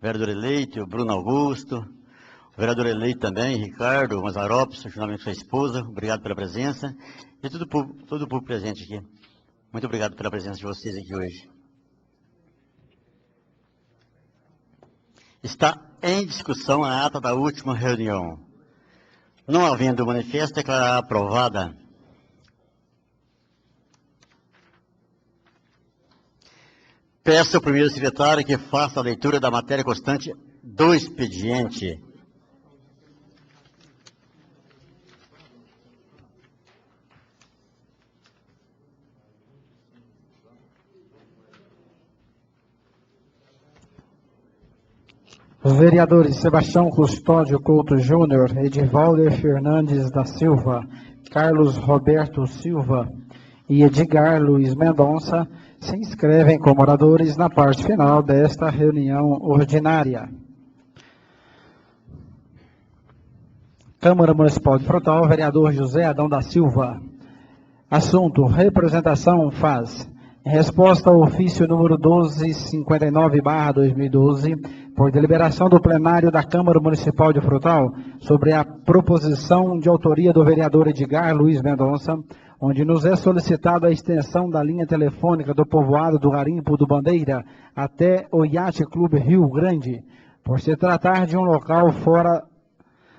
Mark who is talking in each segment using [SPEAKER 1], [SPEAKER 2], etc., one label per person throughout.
[SPEAKER 1] vereador eleito, Bruno Augusto, o vereador eleito também, Ricardo Mazaropes, juntamente com sua esposa, obrigado pela presença, e todo o público presente aqui. Muito obrigado pela presença de vocês aqui hoje. Está em discussão a ata da última reunião. Não havendo manifesto, declarará aprovada. Peço ao primeiro secretário que faça a leitura da matéria constante do expediente.
[SPEAKER 2] Os vereadores Sebastião Custódio Couto Júnior, Edivalder Fernandes da Silva, Carlos Roberto Silva e Edgar Luiz Mendonça se inscrevem como oradores na parte final desta reunião ordinária. Câmara Municipal de Frutal, vereador José Adão da Silva. Assunto: representação faz. Em resposta ao ofício número 1259/2012, por deliberação do plenário da Câmara Municipal de Frutal, sobre a proposição de autoria do vereador Edgar Luiz Mendonça, onde nos é solicitada a extensão da linha telefônica do povoado do Garimpo do Bandeira até o Yacht Clube Rio Grande, por se tratar de um local fora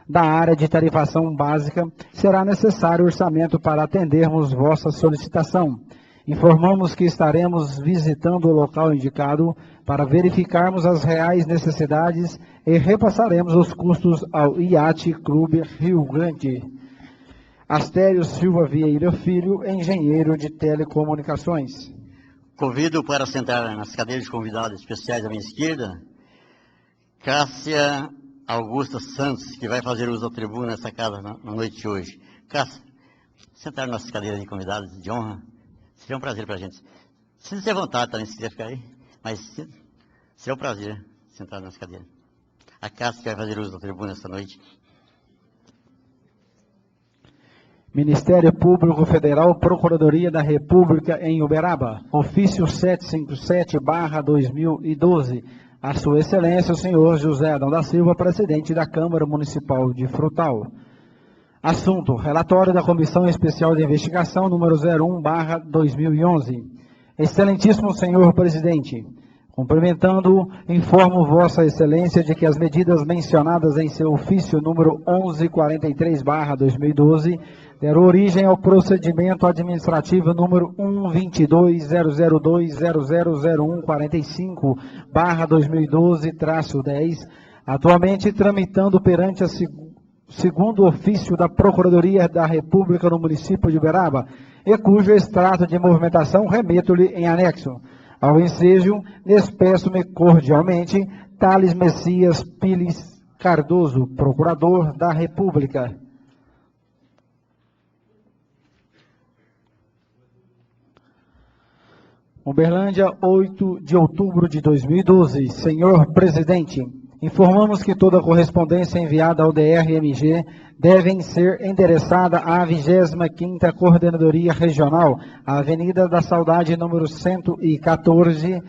[SPEAKER 2] da área de tarifação básica, será necessário orçamento para atendermos vossa solicitação. Informamos que estaremos visitando o local indicado para verificarmos as reais necessidades e repassaremos os custos ao Yacht Clube Rio Grande. Astério Silva Vieira Filho, engenheiro de telecomunicações.
[SPEAKER 1] Convido para sentar nas cadeiras de convidados especiais à minha esquerda, Cássia Augusta Santos, que vai fazer uso da tribuna nessa casa na noite de hoje. Cássia, sentar nas nossas cadeiras de convidados de honra. Seria um prazer para a gente. Sinta-se à vontade também, se quiser ficar aí, mas seria um prazer sentar nessa cadeira. A Cássia que vai fazer uso da tribuna esta noite.
[SPEAKER 2] Ministério Público Federal, Procuradoria da República em Uberaba, ofício 757/2012, a Sua Excelência, o senhor José Adão da Silva, presidente da Câmara Municipal de Frutal. Assunto: relatório da Comissão Especial de Investigação número 01/2011. Excelentíssimo senhor presidente, cumprimentando, informo Vossa Excelência de que as medidas mencionadas em seu ofício número 1143/2012 deram origem ao procedimento administrativo número 122.0002.00145/2012-10, atualmente tramitando perante a segundo ofício da Procuradoria da República no município de Uberaba, e cujo extrato de movimentação remeto-lhe em anexo. Ao ensejo, despeço-me cordialmente, Thales Messias Piles Cardoso, Procurador da República. Uberlândia, 8 de outubro de 2012. Senhor Presidente, informamos que toda correspondência enviada ao DRMG devem ser endereçada à 25ª Coordenadoria Regional, Avenida da Saudade, número 114,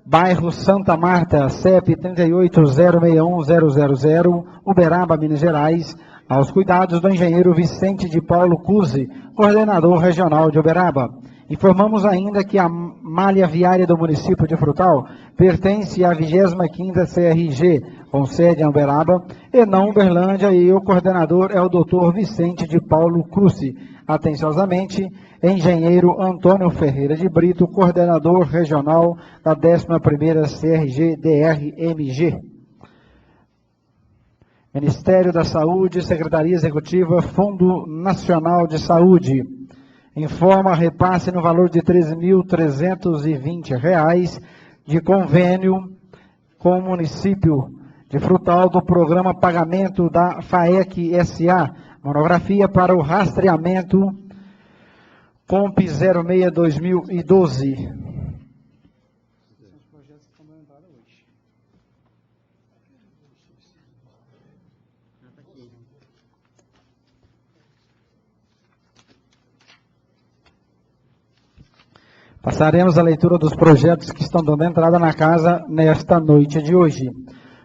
[SPEAKER 2] bairro Santa Marta, CEP 38061000, Uberaba, Minas Gerais, aos cuidados do engenheiro Vicente de Paulo Cusi, coordenador regional de Uberaba. Informamos ainda que a malha viária do município de Frutal pertence à 25ª CRG, com sede em Uberaba, e não Uberlândia, e o coordenador é o Dr. Vicente de Paulo Cruci. Atenciosamente, engenheiro Antônio Ferreira de Brito, coordenador regional da 11ª CRG DRMG. Ministério da Saúde, Secretaria Executiva, Fundo Nacional de Saúde. Informa repasse no valor de R$ 13.320 de convênio com o município de Frutal do programa Pagamento da FAEC SA, monografia para o rastreamento COMP 06-2012. Passaremos a leitura dos projetos que estão dando entrada na casa nesta noite de hoje.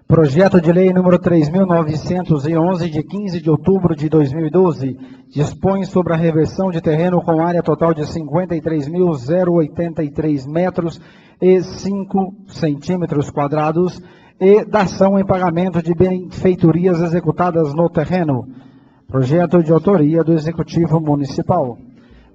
[SPEAKER 2] Projeto de lei número 3.911, de 15 de outubro de 2012, dispõe sobre a reversão de terreno com área total de 53.083 metros e 5 centímetros quadrados e dação em pagamento de benfeitorias executadas no terreno. Projeto de autoria do Executivo Municipal.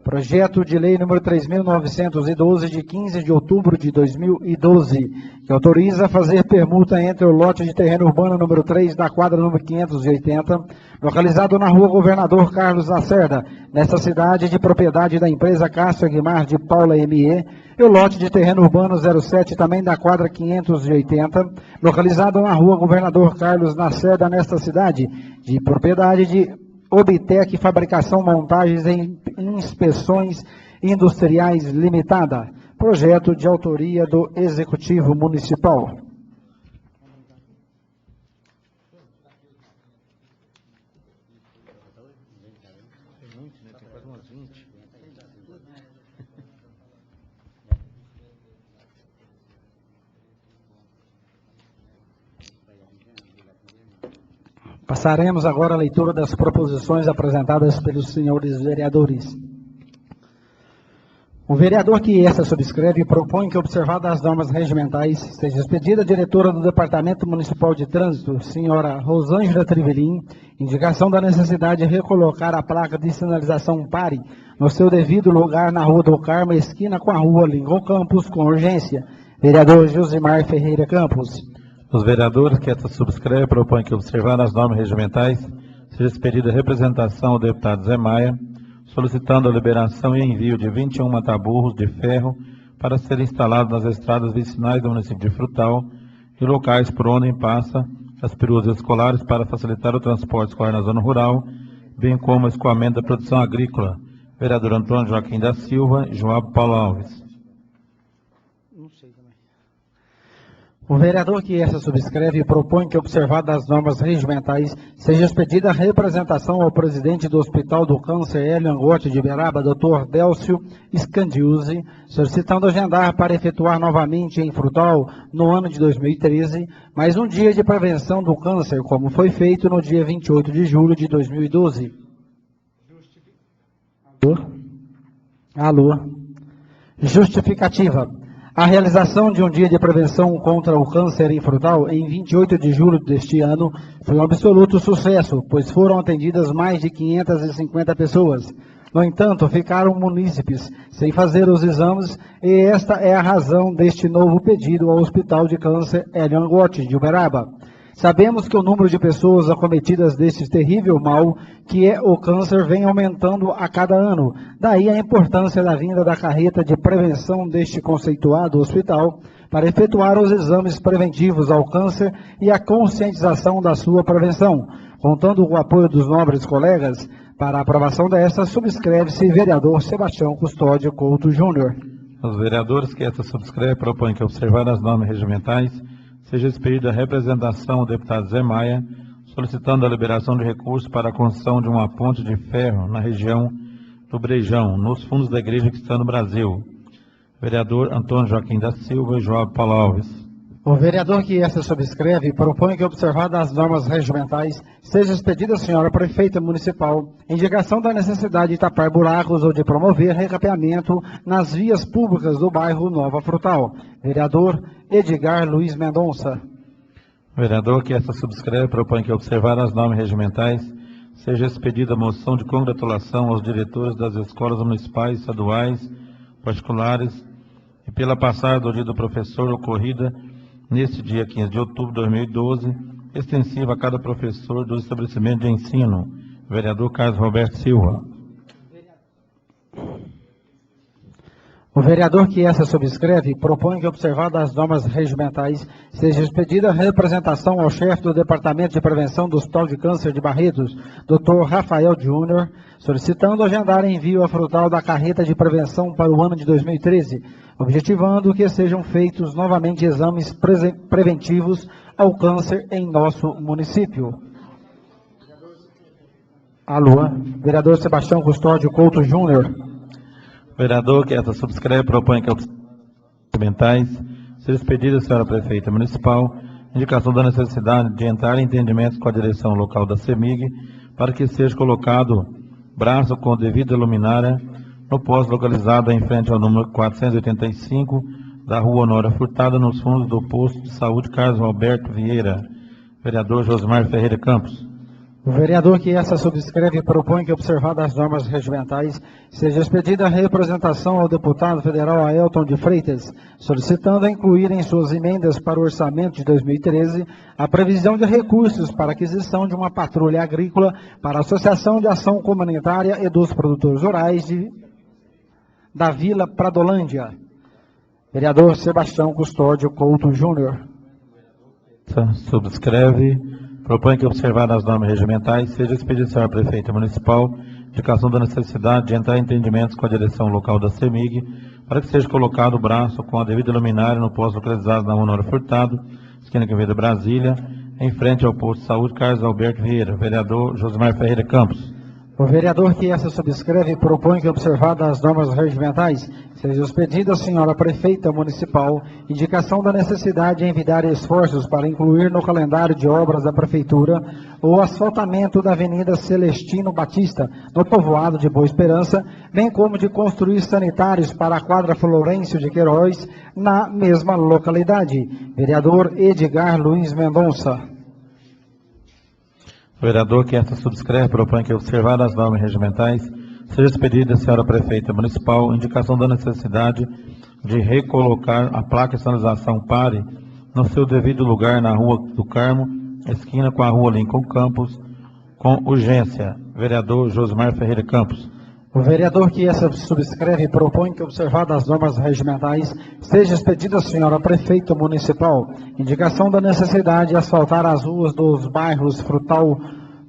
[SPEAKER 2] Projeto de lei número 3.912, de 15 de outubro de 2012, que autoriza a fazer permuta entre o lote de terreno urbano número 3 da quadra número 580, localizado na rua Governador Carlos Lacerda, nesta cidade de propriedade da empresa Cássio Aguimar de Paula M.E., e o lote de terreno urbano 07, também da quadra 580, localizado na rua Governador Carlos Lacerda, nesta cidade, de propriedade de Obitec Fabricação, Montagens e Inspeções Industriais Limitada. Projeto de autoria do Executivo Municipal. Passaremos agora a leitura das proposições apresentadas pelos senhores vereadores. O vereador que esta subscreve propõe que, observadas as normas regimentais, seja expedida a diretora do Departamento Municipal de Trânsito, senhora Rosângela Trivelin, indicação da necessidade de recolocar a placa de sinalização pare no seu devido lugar na Rua do Carmo, esquina com a Rua Lincoln Campos, com urgência. Vereador Josimar Ferreira Campos.
[SPEAKER 3] Os vereadores que esta subscreve propõem que, observando as normas regimentais, seja expedida representação ao deputado Zé Maia, solicitando a liberação e envio de 21 mataburros de ferro para serem instalados nas estradas vicinais do município de Frutal e locais por onde passa as peruas escolares para facilitar o transporte escolar na zona rural, bem como o escoamento da produção agrícola. Vereador Antônio Joaquim da Silva e João Paulo Alves.
[SPEAKER 2] O vereador que esta subscreve propõe que, observadas as normas regimentais, seja expedida a representação ao presidente do Hospital do Câncer Hélio Angotti de Uberaba, Dr. Délcio Scandiuzzi, solicitando agendar para efetuar novamente em Frutal, no ano de 2013, mais um dia de prevenção do câncer, como foi feito no dia 28 de julho de 2012. Alô? Justificativa. A realização de um dia de prevenção contra o câncer em Frutal, em 28 de julho deste ano, foi um absoluto sucesso, pois foram atendidas mais de 550 pessoas. No entanto, ficaram munícipes sem fazer os exames e esta é a razão deste novo pedido ao Hospital de Câncer Hélio Angotti de Uberaba. Sabemos que o número de pessoas acometidas deste terrível mal, que é o câncer, vem aumentando a cada ano. Daí a importância da vinda da carreta de prevenção deste conceituado hospital para efetuar os exames preventivos ao câncer e a conscientização da sua prevenção. Contando com o apoio dos nobres colegas, para a aprovação desta, subscreve-se vereador Sebastião Custódio Couto Júnior.
[SPEAKER 3] Os vereadores que esta subscreve propõem que, observadas as normas regimentais, seja expedida a representação ao deputado Zé Maia, solicitando a liberação de recursos para a construção de uma ponte de ferro na região do Brejão, nos fundos da igreja cristã no Brasil. Vereador Antônio Joaquim da Silva e João Paulo Alves.
[SPEAKER 2] O vereador que esta subscreve propõe que, observadas as normas regimentais, seja expedida à senhora prefeita municipal indicação da necessidade de tapar buracos ou de promover recapeamento nas vias públicas do bairro Nova Frutal. Vereador Edgar Luiz Mendonça.
[SPEAKER 3] O vereador que esta subscreve propõe que, observadas as normas regimentais, seja expedida a moção de congratulação aos diretores das escolas municipais, estaduais, particulares e pela passagem do dia do professor ocorrida neste dia 15 de outubro de 2012, extensiva a cada professor do estabelecimento de ensino. Vereador Carlos Roberto Silva.
[SPEAKER 2] O vereador que essa subscreve propõe que, observadas as normas regimentais, seja expedida a representação ao chefe do Departamento de Prevenção do Hospital de Câncer de Barretos, Dr. Rafael Júnior, solicitando agendar envio a Frutal da carreta de prevenção para o ano de 2013, objetivando que sejam feitos novamente exames preventivos ao câncer em nosso município. Alô, vereador Sebastião Custódio Couto Júnior.
[SPEAKER 3] Vereador que esta subscreve propõe que, mentais, seja expedida à senhora prefeita municipal indicação da necessidade de entrar em entendimentos com a direção local da CEMIG para que seja colocado braço com devida luminária no posto localizado em frente ao número 485 da Rua Honório Furtado, nos fundos do posto de saúde Carlos Alberto Vieira. Vereador Josimar Ferreira Campos.
[SPEAKER 2] O vereador que essa subscreve propõe que, observadas as normas regimentais, seja expedida a representação ao deputado federal Aelton de Freitas, solicitando a incluir em suas emendas para o orçamento de 2013 a previsão de recursos para aquisição de uma patrulha agrícola para a Associação de Ação Comunitária e dos Produtores Rurais da Vila Pradolândia. Vereador Sebastião Custódio Couto Júnior.
[SPEAKER 3] Subscreve, propõe que, observadas as normas regimentais, seja expedição à Prefeita Municipal indicação da necessidade de entrar em entendimentos com a direção local da CEMIG para que seja colocado o braço com a devida luminária no posto localizado na Honório Furtado, esquina Quevedo, Brasília, em frente ao posto de saúde Carlos Alberto Vieira. Vereador Josimar Ferreira Campos.
[SPEAKER 2] O vereador que essa subscreve propõe que, observadas as normas regimentais, seja expedida à senhora Prefeita Municipal indicação da necessidade de envidar esforços para incluir no calendário de obras da Prefeitura o asfaltamento da Avenida Celestino Batista, no povoado de Boa Esperança, bem como de construir sanitários para a quadra Florencio de Queiroz, na mesma localidade. Vereador Edgar Luiz Mendonça.
[SPEAKER 3] O vereador que esta subscreve propõe que, observadas as normas regimentais, seja expedida à senhora Prefeita Municipal indicação da necessidade de recolocar a placa de sinalização PARE no seu devido lugar na Rua do Carmo, esquina com a Rua Lincoln Campos, com urgência. Vereador Josimar Ferreira Campos.
[SPEAKER 2] O vereador que essa subscreve propõe que, observadas as normas regimentais, seja expedida à senhora Prefeita Municipal indicação da necessidade de asfaltar as ruas dos bairros Frutal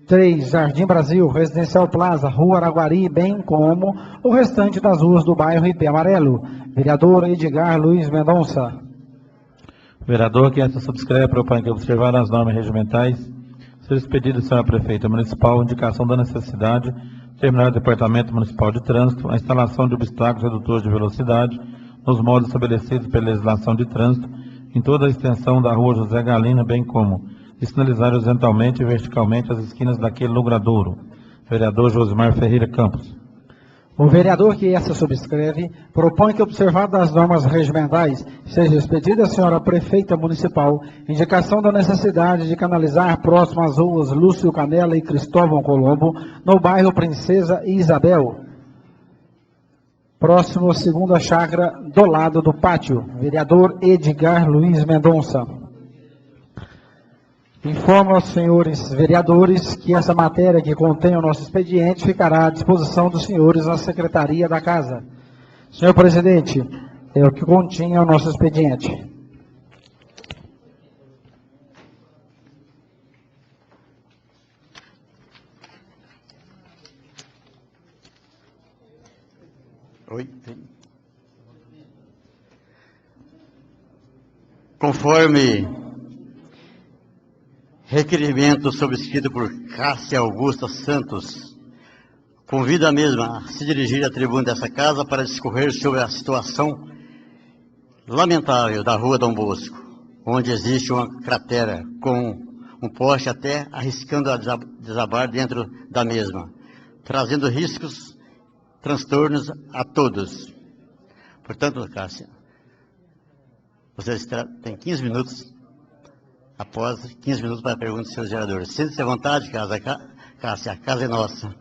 [SPEAKER 2] 3, Jardim Brasil, Residencial Plaza, Rua Araguari, bem como o restante das ruas do bairro IP Amarelo. Vereador Edgar Luiz Mendonça.
[SPEAKER 3] O vereador que essa subscreve propõe que, observadas as normas regimentais, seja expedida à senhora Prefeita Municipal indicação da necessidade terminar o Departamento Municipal de Trânsito a instalação de obstáculos redutores de velocidade nos modos estabelecidos pela legislação de trânsito em toda a extensão da Rua José Galina, bem como de sinalizar horizontalmente e verticalmente as esquinas daquele logradouro. Vereador Josimar Ferreira Campos.
[SPEAKER 2] O vereador que essa subscreve propõe que, observadas as normas regimentais, seja expedida à senhora Prefeita Municipal indicação da necessidade de canalizar próximo às ruas Lúcio Canela e Cristóvão Colombo, no bairro Princesa e Isabel, próximo à segunda chácara do lado do pátio. Vereador Edgar Luiz Mendonça. Informo aos senhores vereadores que essa matéria que contém o nosso expediente ficará à disposição dos senhores na Secretaria da Casa. Senhor presidente, é o que continha o nosso expediente.
[SPEAKER 1] Oi. Conforme requerimento subscrito por Cássia Augusta Santos, convido a mesma a se dirigir à tribuna dessa casa para discorrer sobre a situação lamentável da Rua Dom Bosco, onde existe uma cratera com um poste até arriscando a desabar dentro da mesma, trazendo riscos, transtornos a todos. Portanto, Cássia, vocês têm 15 minutos. Após 15 minutos para a pergunta dos seus vereadores. Sente-se à vontade, Cássia, a casa é nossa.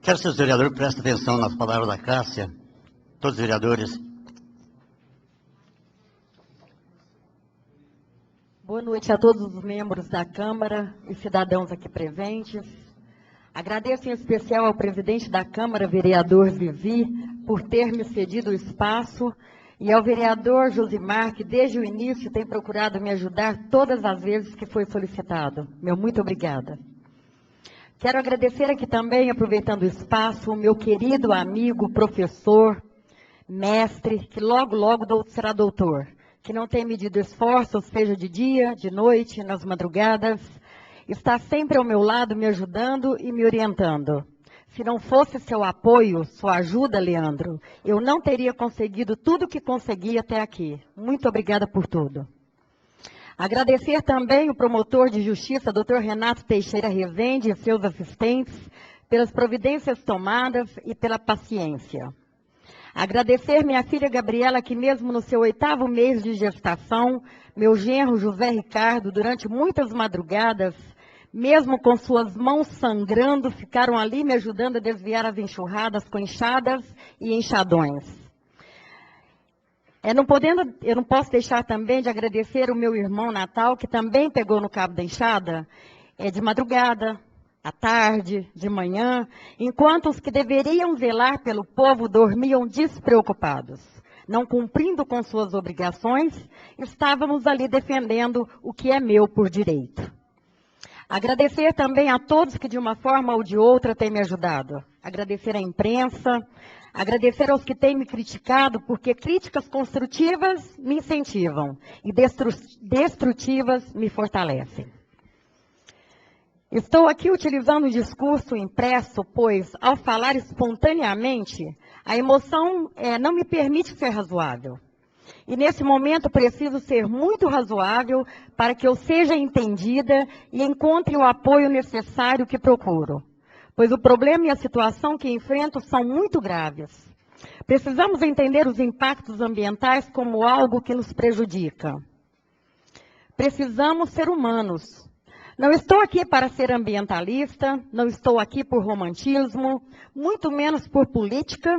[SPEAKER 1] Quero que os vereadores prestem atenção nas palavras da Cássia, todos os vereadores.
[SPEAKER 4] Boa noite a todos os membros da Câmara e cidadãos aqui presentes. Agradeço em especial ao presidente da Câmara, vereador Vivi, por ter me cedido o espaço, e ao vereador Josimar, que desde o início tem procurado me ajudar todas as vezes que foi solicitado. Meu muito obrigada. Quero agradecer aqui também, aproveitando o espaço, o meu querido amigo, professor, mestre, que logo será doutor, que não tem medido esforços, seja de dia, de noite, nas madrugadas, está sempre ao meu lado, me ajudando e me orientando. Se não fosse seu apoio, sua ajuda, Leandro, eu não teria conseguido tudo o que consegui até aqui. Muito obrigada por tudo. Agradecer também o promotor de justiça, Dr. Renato Teixeira Rezende, e seus assistentes, pelas providências tomadas e pela paciência. Agradecer minha filha Gabriela, que mesmo no seu 8º mês de gestação, meu genro José Ricardo, durante muitas madrugadas, mesmo com suas mãos sangrando, ficaram ali me ajudando a desviar as enxurradas com enxadas e enxadões. Eu não posso deixar também de agradecer o meu irmão Natal, que também pegou no cabo da enxada, de madrugada, à tarde, de manhã, enquanto os que deveriam zelar pelo povo dormiam despreocupados. Não cumprindo com suas obrigações, estávamos ali defendendo o que é meu por direito. Agradecer também a todos que de uma forma ou de outra têm me ajudado. Agradecer à imprensa, agradecer aos que têm me criticado, porque críticas construtivas me incentivam e destrutivas me fortalecem. Estou aqui utilizando o discurso impresso, pois, ao falar espontaneamente, a emoção não me permite ser razoável. E nesse momento preciso ser muito razoável para que eu seja entendida e encontre o apoio necessário que procuro. Pois o problema e a situação que enfrento são muito graves. Precisamos entender os impactos ambientais como algo que nos prejudica. Precisamos ser humanos. Não estou aqui para ser ambientalista, não estou aqui por romantismo, muito menos por política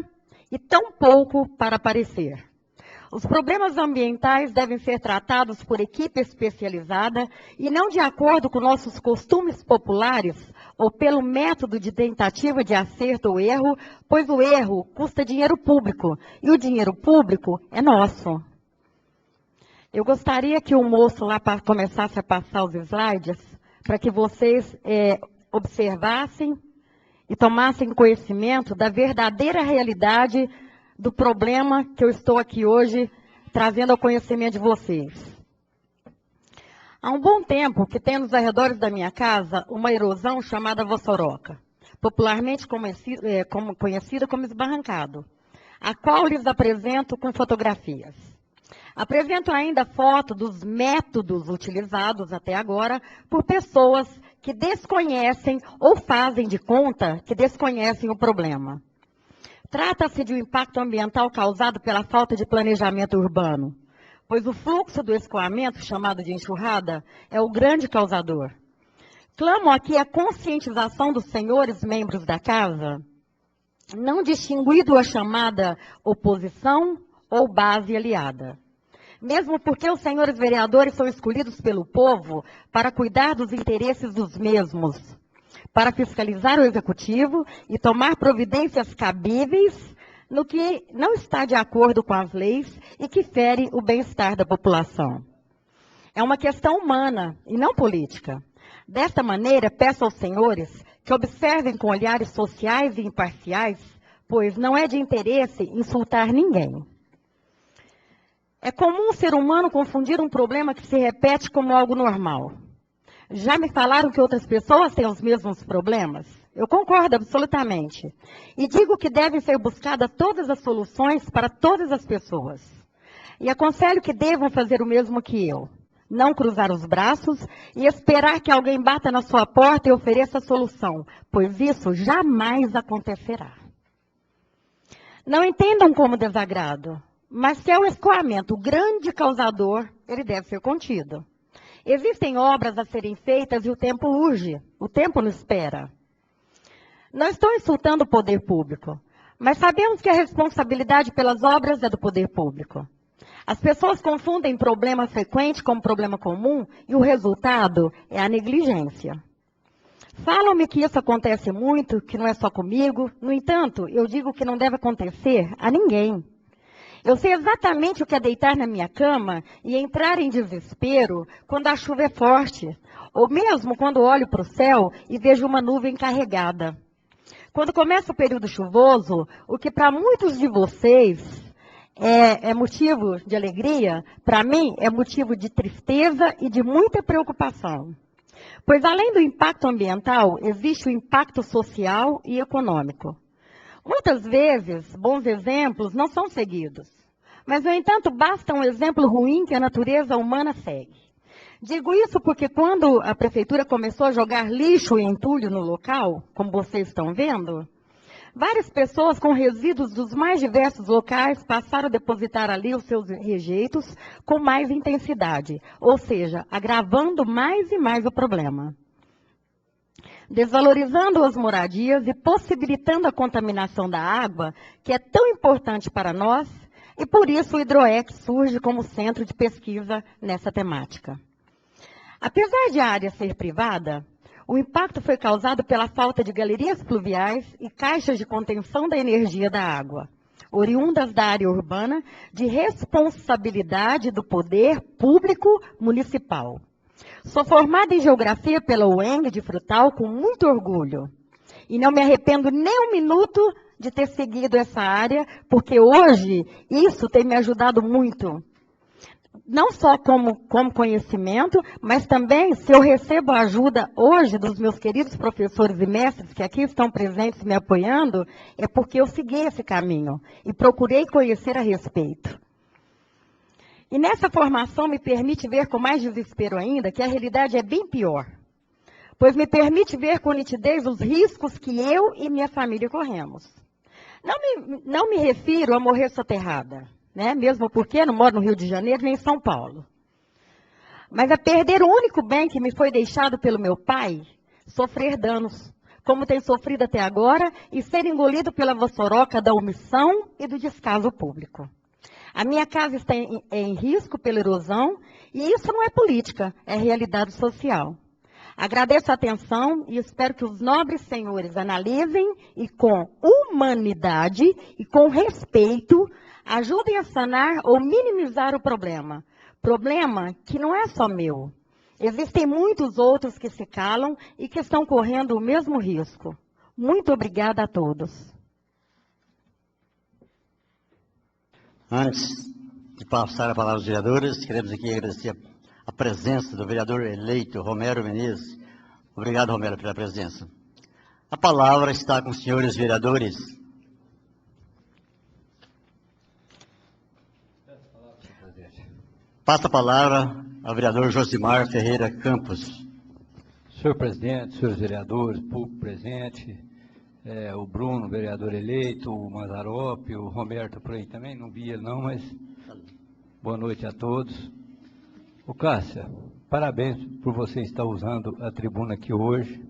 [SPEAKER 4] e tão pouco para aparecer. Os problemas ambientais devem ser tratados por equipe especializada e não de acordo com nossos costumes populares ou pelo método de tentativa de acerto ou erro, pois o erro custa dinheiro público e o dinheiro público é nosso. Eu gostaria que o moço lá começasse a passar os slides para que vocês observassem e tomassem conhecimento da verdadeira realidade do problema que eu estou aqui hoje trazendo ao conhecimento de vocês. Há um bom tempo que tem nos arredores da minha casa uma erosão chamada vossoroca, popularmente conhecida como esbarrancado, a qual lhes apresento com fotografias. Apresento ainda foto dos métodos utilizados até agora por pessoas que desconhecem ou fazem de conta que desconhecem o problema. Trata-se de um impacto ambiental causado pela falta de planejamento urbano, pois o fluxo do escoamento, chamado de enxurrada, é o grande causador. Clamo aqui a conscientização dos senhores membros da casa, não distinguindo a chamada oposição ou base aliada. Mesmo porque os senhores vereadores são escolhidos pelo povo para cuidar dos interesses dos mesmos, para fiscalizar o executivo e tomar providências cabíveis no que não está de acordo com as leis e que fere o bem-estar da população. É uma questão humana e não política. Desta maneira, peço aos senhores que observem com olhares sociais e imparciais, pois não é de interesse insultar ninguém. É comum o ser humano confundir um problema que se repete como algo normal. Já me falaram que outras pessoas têm os mesmos problemas? Eu concordo absolutamente. E digo que devem ser buscadas todas as soluções para todas as pessoas. E aconselho que devam fazer o mesmo que eu. Não cruzar os braços e esperar que alguém bata na sua porta e ofereça a solução, pois isso jamais acontecerá. Não entendam como desagrado, mas se é o escoamento o grande causador, ele deve ser contido. Existem obras a serem feitas e o tempo urge, o tempo não espera. Não estou insultando o poder público, mas sabemos que a responsabilidade pelas obras é do poder público. As pessoas confundem problema frequente com problema comum e o resultado é a negligência. Falam-me que isso acontece muito, que não é só comigo. No entanto, eu digo que não deve acontecer a ninguém. Eu sei exatamente o que é deitar na minha cama e entrar em desespero quando a chuva é forte, ou mesmo quando olho para o céu e vejo uma nuvem carregada. Quando começa o período chuvoso, o que para muitos de vocês é motivo de alegria, para mim é motivo de tristeza e de muita preocupação. Pois além do impacto ambiental, existe o impacto social e econômico. Muitas vezes, bons exemplos não são seguidos. Mas, no entanto, basta um exemplo ruim que a natureza humana segue. Digo isso porque quando a prefeitura começou a jogar lixo e entulho no local, como vocês estão vendo, várias pessoas com resíduos dos mais diversos locais passaram a depositar ali os seus rejeitos com mais intensidade, ou seja, agravando mais e mais o problema. Desvalorizando as moradias e possibilitando a contaminação da água, que é tão importante para nós, e por isso o Hidroex surge como centro de pesquisa nessa temática. Apesar de a área ser privada, o impacto foi causado pela falta de galerias pluviais e caixas de contenção da energia da água, oriundas da área urbana de responsabilidade do poder público municipal. Sou formada em Geografia pela UENG de Frutal com muito orgulho. E não me arrependo nem um minuto de ter seguido essa área, porque hoje isso tem me ajudado muito. Não só como conhecimento, mas também se eu recebo a ajuda hoje dos meus queridos professores e mestres que aqui estão presentes me apoiando, é porque eu segui esse caminho e procurei conhecer a respeito. E nessa formação me permite ver com mais desespero ainda que a realidade é bem pior, pois me permite ver com nitidez os riscos que eu e minha família corremos. Não me refiro a morrer soterrada, né? Mesmo porque não moro no Rio de Janeiro nem em São Paulo. Mas a perder o único bem que me foi deixado pelo meu pai, sofrer danos, como tem sofrido até agora, e ser engolido pela vossoroca da omissão e do descaso público. A minha casa está em risco pela erosão, e isso não é política, é realidade social. Agradeço a atenção e espero que os nobres senhores analisem e com humanidade e com respeito ajudem a sanar ou minimizar o problema. Problema que não é só meu. Existem muitos outros que se calam e que estão correndo o mesmo risco. Muito obrigada a todos.
[SPEAKER 1] Antes de passar a palavra aos vereadores, queremos aqui agradecer a presença do vereador eleito Romero Menezes. Obrigado, Romero, pela presença. A palavra está com os senhores vereadores. Passa a palavra ao vereador Josimar Ferreira Campos.
[SPEAKER 5] Senhor presidente, senhores vereadores, público presente, o Bruno, vereador eleito, o Mazzaropi, o Roberto por aí também, não vi ele não, mas boa noite a todos. Ô Cássia, parabéns por você estar usando a tribuna aqui hoje.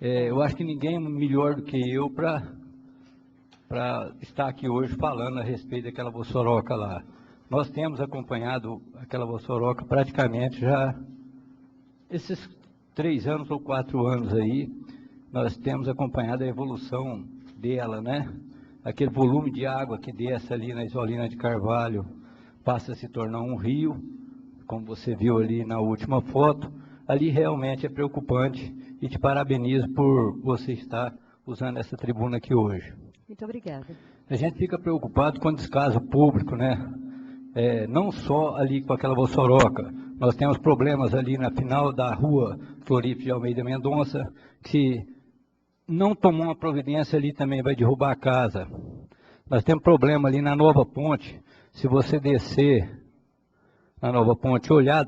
[SPEAKER 5] Eu acho que ninguém é melhor do que eu para estar aqui hoje falando a respeito daquela vossoroca lá. Nós temos acompanhado aquela vossoroca praticamente já esses 3 anos ou 4 anos aí, nós temos acompanhado a evolução dela, né? Aquele volume de água que desce ali na Isolina de Carvalho passa a se tornar um rio, como você viu ali na última foto. Ali realmente é preocupante e te parabenizo por você estar usando essa tribuna aqui hoje.
[SPEAKER 4] Muito obrigada.
[SPEAKER 5] A gente fica preocupado com o descaso público, né? Não só ali com aquela vossoroca. Nós temos problemas ali na final da rua Floripe de Almeida Mendonça, que não tomou uma providência ali também vai derrubar a casa. Nós temos problema ali na Nova Ponte. Se você descer na Nova Ponte, olhar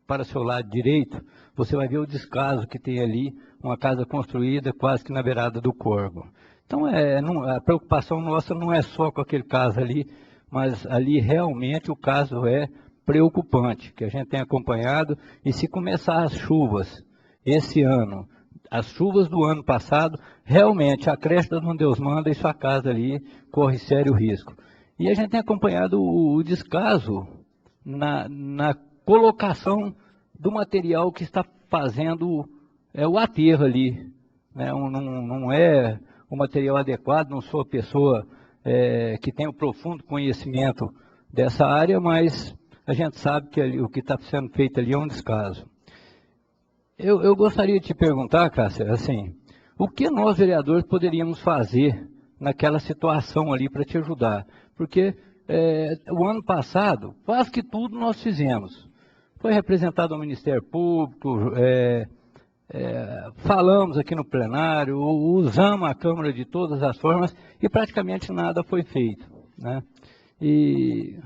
[SPEAKER 5] para o seu lado direito, você vai ver o descaso que tem ali, uma casa construída quase que na beirada do Corvo. Então, a preocupação nossa não é só com aquele caso ali, mas ali realmente o caso é preocupante, que a gente tem acompanhado, e se começar as chuvas esse ano, as chuvas do ano passado, realmente a creche da Dom Deus Manda e sua casa ali corre sério risco. E a gente tem acompanhado o descaso na colocação do material que está fazendo o aterro ali, né? Não é o material adequado, não sou a pessoa que tem um profundo conhecimento dessa área, mas a gente sabe que ali, o que está sendo feito ali é um descaso. Eu gostaria de te perguntar, Cássia, assim, o que nós vereadores poderíamos fazer naquela situação ali para te ajudar? Porque o ano passado, quase que tudo nós fizemos. foi representado ao Ministério Público, falamos aqui no plenário, usamos a Câmara de todas as formas e praticamente nada foi feito, né? E,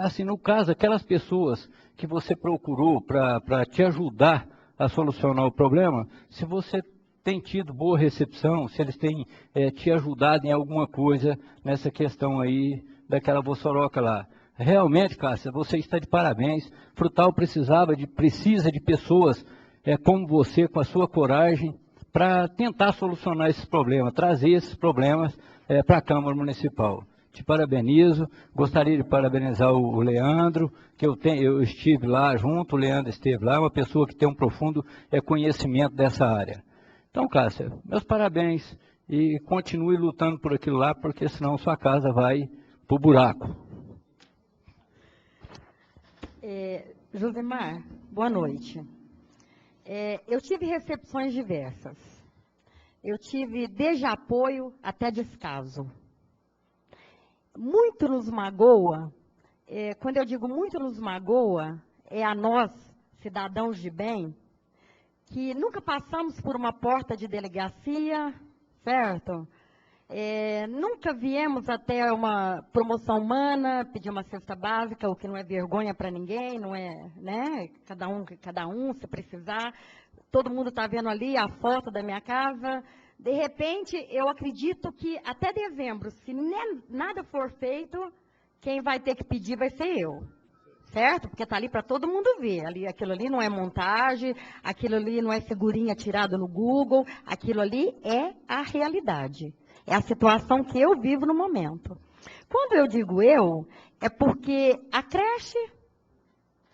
[SPEAKER 5] assim, no caso, aquelas pessoas que você procurou para te ajudar a solucionar o problema, se você tem tido boa recepção, se eles têm te ajudado em alguma coisa nessa questão aí daquela vossoroca lá. Realmente, Cássia, você está de parabéns. Frutal precisa de pessoas como você, com a sua coragem, para tentar solucionar esses problemas, trazer esses problemas para a Câmara Municipal. Te parabenizo, gostaria de parabenizar o Leandro, que eu estive lá junto, o Leandro esteve lá, uma pessoa que tem um profundo conhecimento dessa área. Então, Cássia, meus parabéns e continue lutando por aquilo lá, porque senão sua casa vai para o buraco.
[SPEAKER 4] Josemar, boa noite. Eu tive recepções diversas. Eu tive desde apoio até descaso. Muito nos magoa, quando eu digo muito nos magoa, é a nós, cidadãos de bem, que nunca passamos por uma porta de delegacia, certo? Nunca viemos até uma promoção humana, pedir uma cesta básica, o que não é vergonha para ninguém, não é, né? Cada um, se precisar. Todo mundo está vendo ali a foto da minha casa. De repente, eu acredito que até dezembro, se nada for feito, quem vai ter que pedir vai ser eu. Certo? Porque está ali para todo mundo ver. Aquilo ali não é montagem, aquilo ali não é figurinha tirada no Google, aquilo ali é a realidade. É a situação que eu vivo no momento. Quando eu digo eu, é porque a creche,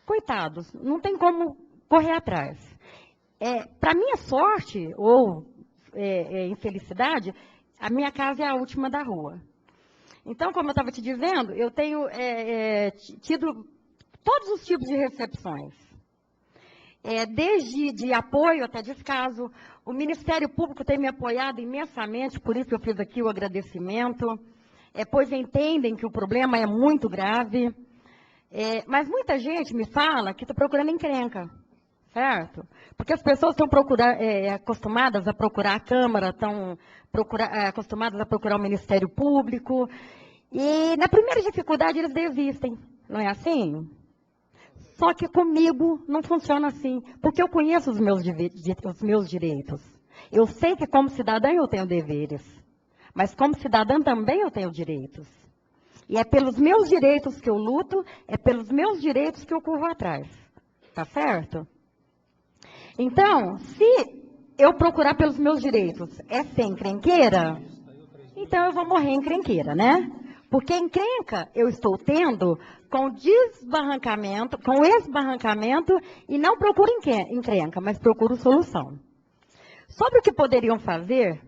[SPEAKER 4] coitados, não tem como correr atrás. Para minha sorte, ou infelicidade, a minha casa é a última da rua. Então, como eu estava te dizendo, eu tenho tido todos os tipos de recepções. Desde de apoio até descaso. O Ministério Público tem me apoiado imensamente, por isso eu fiz aqui o agradecimento, pois entendem que o problema é muito grave. Mas muita gente me fala que está procurando encrenca, certo? Porque as pessoas estão acostumadas a procurar a Câmara, estão acostumadas a procurar o Ministério Público, e na primeira dificuldade eles desistem, não é assim? Só que comigo não funciona assim, porque eu conheço os meus direitos. Eu sei que como cidadã eu tenho deveres, mas como cidadã também eu tenho direitos. E é pelos meus direitos que eu luto, é pelos meus direitos que eu corro atrás. Tá certo? Então, se eu procurar pelos meus direitos é ser encrenqueira, então eu vou morrer encrenqueira, né? Porque encrenca eu estou tendo com desbarrancamento, com esbarrancamento, e não procuro encrenca, mas procuro solução. Sobre o que poderiam fazer,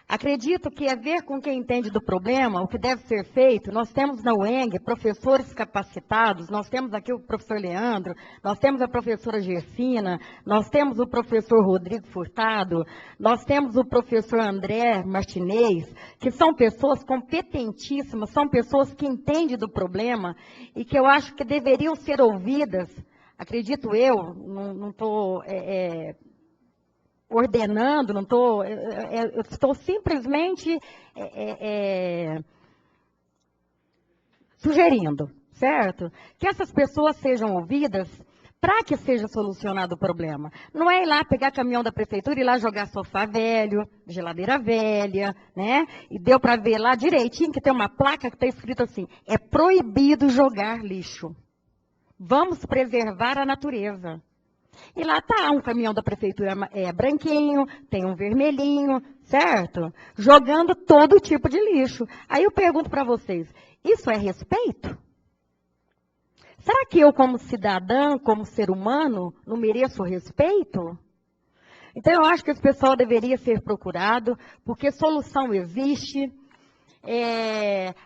[SPEAKER 4] acredito que é ver com quem entende do problema, o que deve ser feito. Nós temos na UENG professores capacitados, nós temos aqui o professor Leandro, nós temos a professora Gersina, nós temos o professor Rodrigo Furtado, nós temos o professor André Martinez, que são pessoas competentíssimas, são pessoas que entendem do problema e que eu acho que deveriam ser ouvidas. Acredito eu, não estou ordenando, não estou, eu estou simplesmente sugerindo, certo? Que essas pessoas sejam ouvidas para que seja solucionado o problema. Não é ir lá pegar caminhão da prefeitura e ir lá jogar sofá velho, geladeira velha, né? E deu para ver lá direitinho que tem uma placa que está escrito assim: é proibido jogar lixo. Vamos preservar a natureza. E lá está um caminhão da prefeitura branquinho, tem um vermelhinho, certo? Jogando todo tipo de lixo. Aí eu pergunto para vocês, isso é respeito? Será que eu, como cidadã, como ser humano, não mereço respeito? Então eu acho que esse pessoal deveria ser procurado, porque solução existe.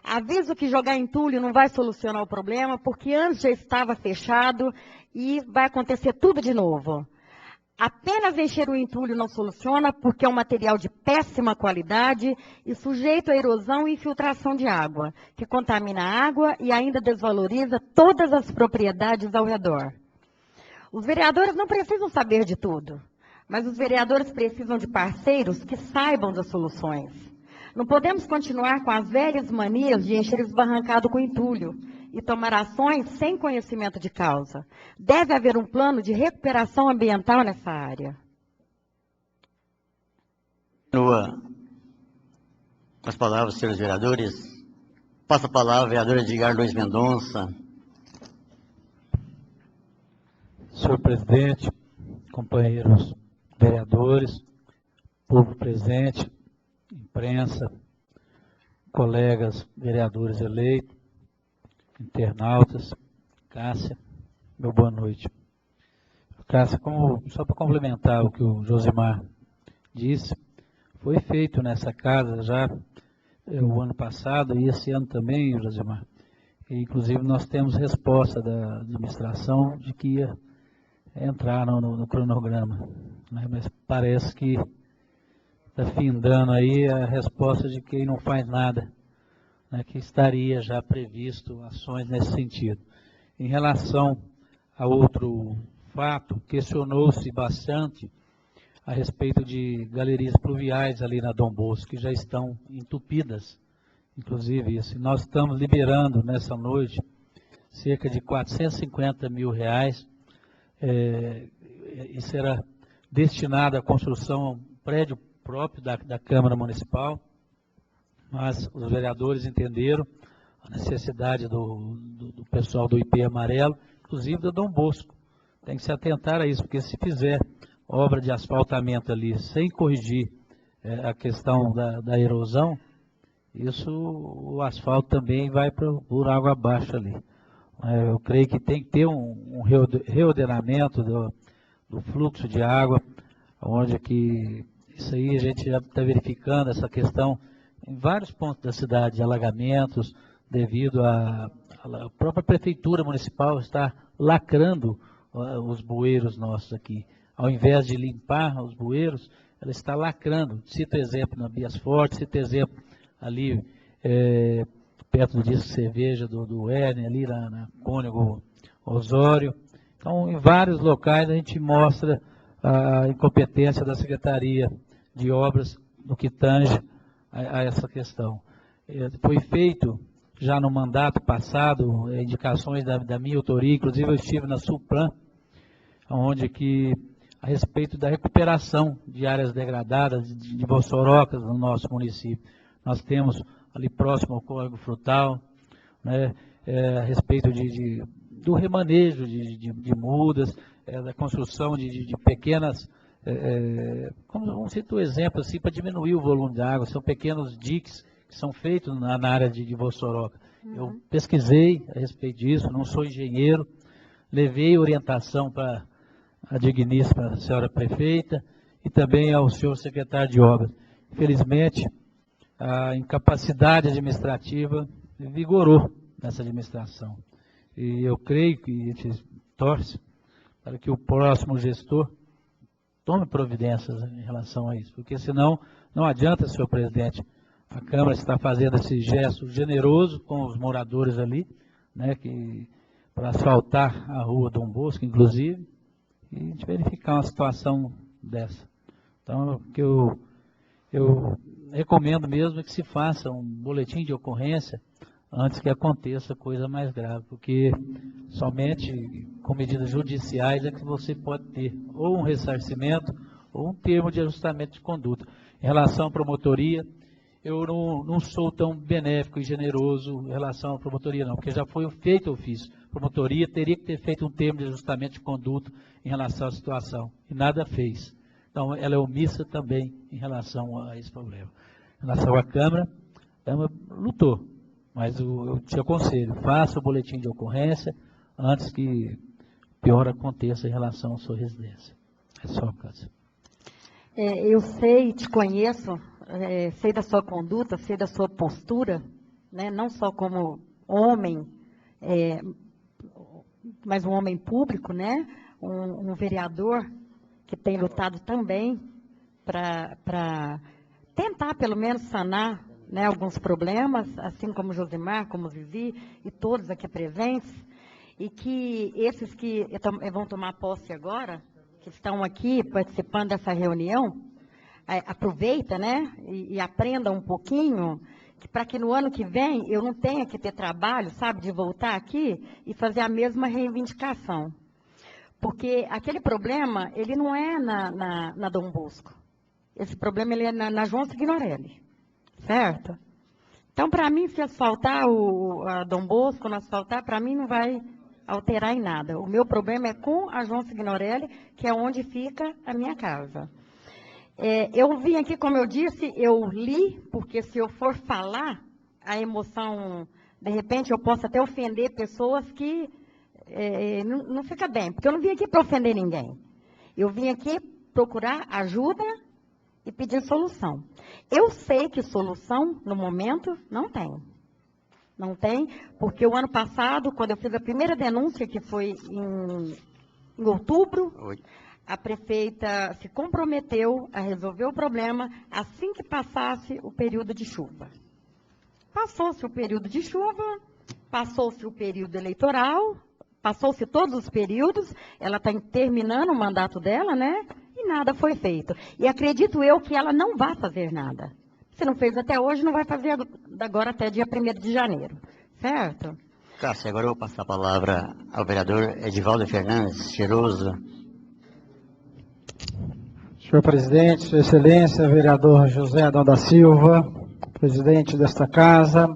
[SPEAKER 4] Aviso que jogar entulho não vai solucionar o problema, porque antes já estava fechado e vai acontecer tudo de novo. Apenas encher o entulho não soluciona, porque é um material de péssima qualidade e sujeito à erosão e infiltração de água, que contamina a água e ainda desvaloriza todas as propriedades ao redor. Os vereadores não precisam saber de tudo, mas os vereadores precisam de parceiros que saibam das soluções. Não podemos continuar com as velhas manias de encher esbarrancado com entulho e tomar ações sem conhecimento de causa. Deve haver um plano de recuperação ambiental nessa área.
[SPEAKER 1] Continua com as palavras, senhores vereadores. Passa a palavra, vereador Edgar Luiz Mendonça.
[SPEAKER 3] Senhor presidente, companheiros vereadores, povo presente, imprensa, colegas vereadores eleitos, internautas, Cássia, meu boa noite. Cássia, só para complementar o que o Josimar disse, foi feito nessa casa já o ano passado e esse ano também, Josimar. E, inclusive nós temos resposta da administração de que ia entrar no cronograma, né? Mas parece que está findando aí a resposta de quem não faz nada, né? Que estaria já previsto ações nesse sentido. Em relação a outro fato, questionou-se bastante a respeito de galerias pluviais ali na Dom Bosco, que já estão entupidas, inclusive isso. Nós estamos liberando nessa noite cerca de R$450 mil, e será destinado à construção de um prédio próprio da Câmara Municipal, mas os vereadores entenderam a necessidade do pessoal do IP Amarelo, inclusive da Dom Bosco. Tem que se atentar a isso, porque se fizer obra de asfaltamento ali, sem corrigir a questão da erosão, isso, o asfalto também vai por água abaixo ali. Eu creio que tem que ter um reordenamento do fluxo de água, onde que isso aí a gente já está verificando essa questão em vários pontos da cidade, de alagamentos, devido à própria prefeitura municipal estar lacrando os bueiros nossos aqui. Ao invés de limpar os bueiros, ela está lacrando. Cito exemplo na Bias Forte, cito exemplo ali perto do Disco Cerveja do Ernie, ali na Cônego Osório. Então, em vários locais a gente mostra a incompetência da Secretaria de Obras no que tange a essa questão. Foi feito já no mandato passado indicações da minha autoria, inclusive eu estive na Suplan, onde que a respeito da recuperação de áreas degradadas, de bossorocas no nosso município. Nós temos ali próximo ao Córrego Frutal, né, a respeito do remanejo de mudas, da construção de pequenas, como cito um exemplo assim, para diminuir o volume de água, são pequenos diques que são feitos na área de Bossoroca. Eu pesquisei a respeito disso, não sou engenheiro, levei orientação para a digníssima senhora prefeita e também ao senhor secretário de obras. Infelizmente, a incapacidade administrativa vigorou nessa administração. E eu creio que a gente torce para que o próximo gestor tome providências em relação a isso, porque senão não adianta, senhor presidente, a Câmara está fazendo esse gesto generoso com os moradores ali, né, para asfaltar a rua Dom Bosco, inclusive, e a gente verificar uma situação dessa. Então, o que eu recomendo mesmo é que se faça um boletim de ocorrência antes que aconteça coisa mais grave, porque somente com medidas judiciais é que você pode ter ou um ressarcimento ou um termo de ajustamento de conduta. Em relação à promotoria, eu não sou tão benéfico e generoso em relação à promotoria não, porque já foi feito o ofício. A promotoria teria que ter feito um termo de ajustamento de conduta em relação à situação, e nada fez. Então, ela é omissa também em relação a esse problema. Em relação à Câmara, a Câmara lutou, mas eu te aconselho, faça o boletim de ocorrência antes que pior aconteça em relação à sua residência. É só, Cássia.
[SPEAKER 4] Eu sei, te conheço, sei da sua conduta, sei da sua postura, né, não só como homem, mas um homem público, né, um vereador que tem lutado também para tentar, pelo menos, sanar, né, alguns problemas, assim como Josimar, como Vivi e todos aqui presentes. e que esses que vão tomar posse agora, que estão aqui participando dessa reunião, aproveita, né, e aprenda um pouquinho, para que no ano que vem eu não tenha que ter trabalho, sabe, de voltar aqui e fazer a mesma reivindicação. Porque aquele problema, ele não é na Dom Bosco. Esse problema ele é na João Signorelli, certo? Então, para mim, se asfaltar a Dom Bosco, não asfaltar, para mim não vai alterar em nada. O meu problema é com a João Signorelli, que é onde fica a minha casa. Eu vim aqui, como eu disse, eu li, porque se eu for falar, a emoção, de repente, eu posso até ofender pessoas que não fica bem, porque eu não vim aqui para ofender ninguém. Eu vim aqui procurar ajuda e pedir solução. Eu sei que solução, no momento, não tem. Não tem, porque o ano passado, quando eu fiz a primeira denúncia, que foi em outubro, a prefeita se comprometeu a resolver o problema assim que passasse o período de chuva. Passou-se o período de chuva, passou-se o período eleitoral, passou-se todos os períodos, ela está terminando o mandato dela, né? E nada foi feito. E acredito eu que ela não vai fazer nada. Se não fez até hoje, não vai fazer agora até dia 1º de janeiro, certo?
[SPEAKER 1] Cássia, agora eu vou passar a palavra ao vereador Edivaldo Fernandes, cheiroso.
[SPEAKER 2] Senhor presidente, excelência, vereador José Adão da Silva, presidente desta casa,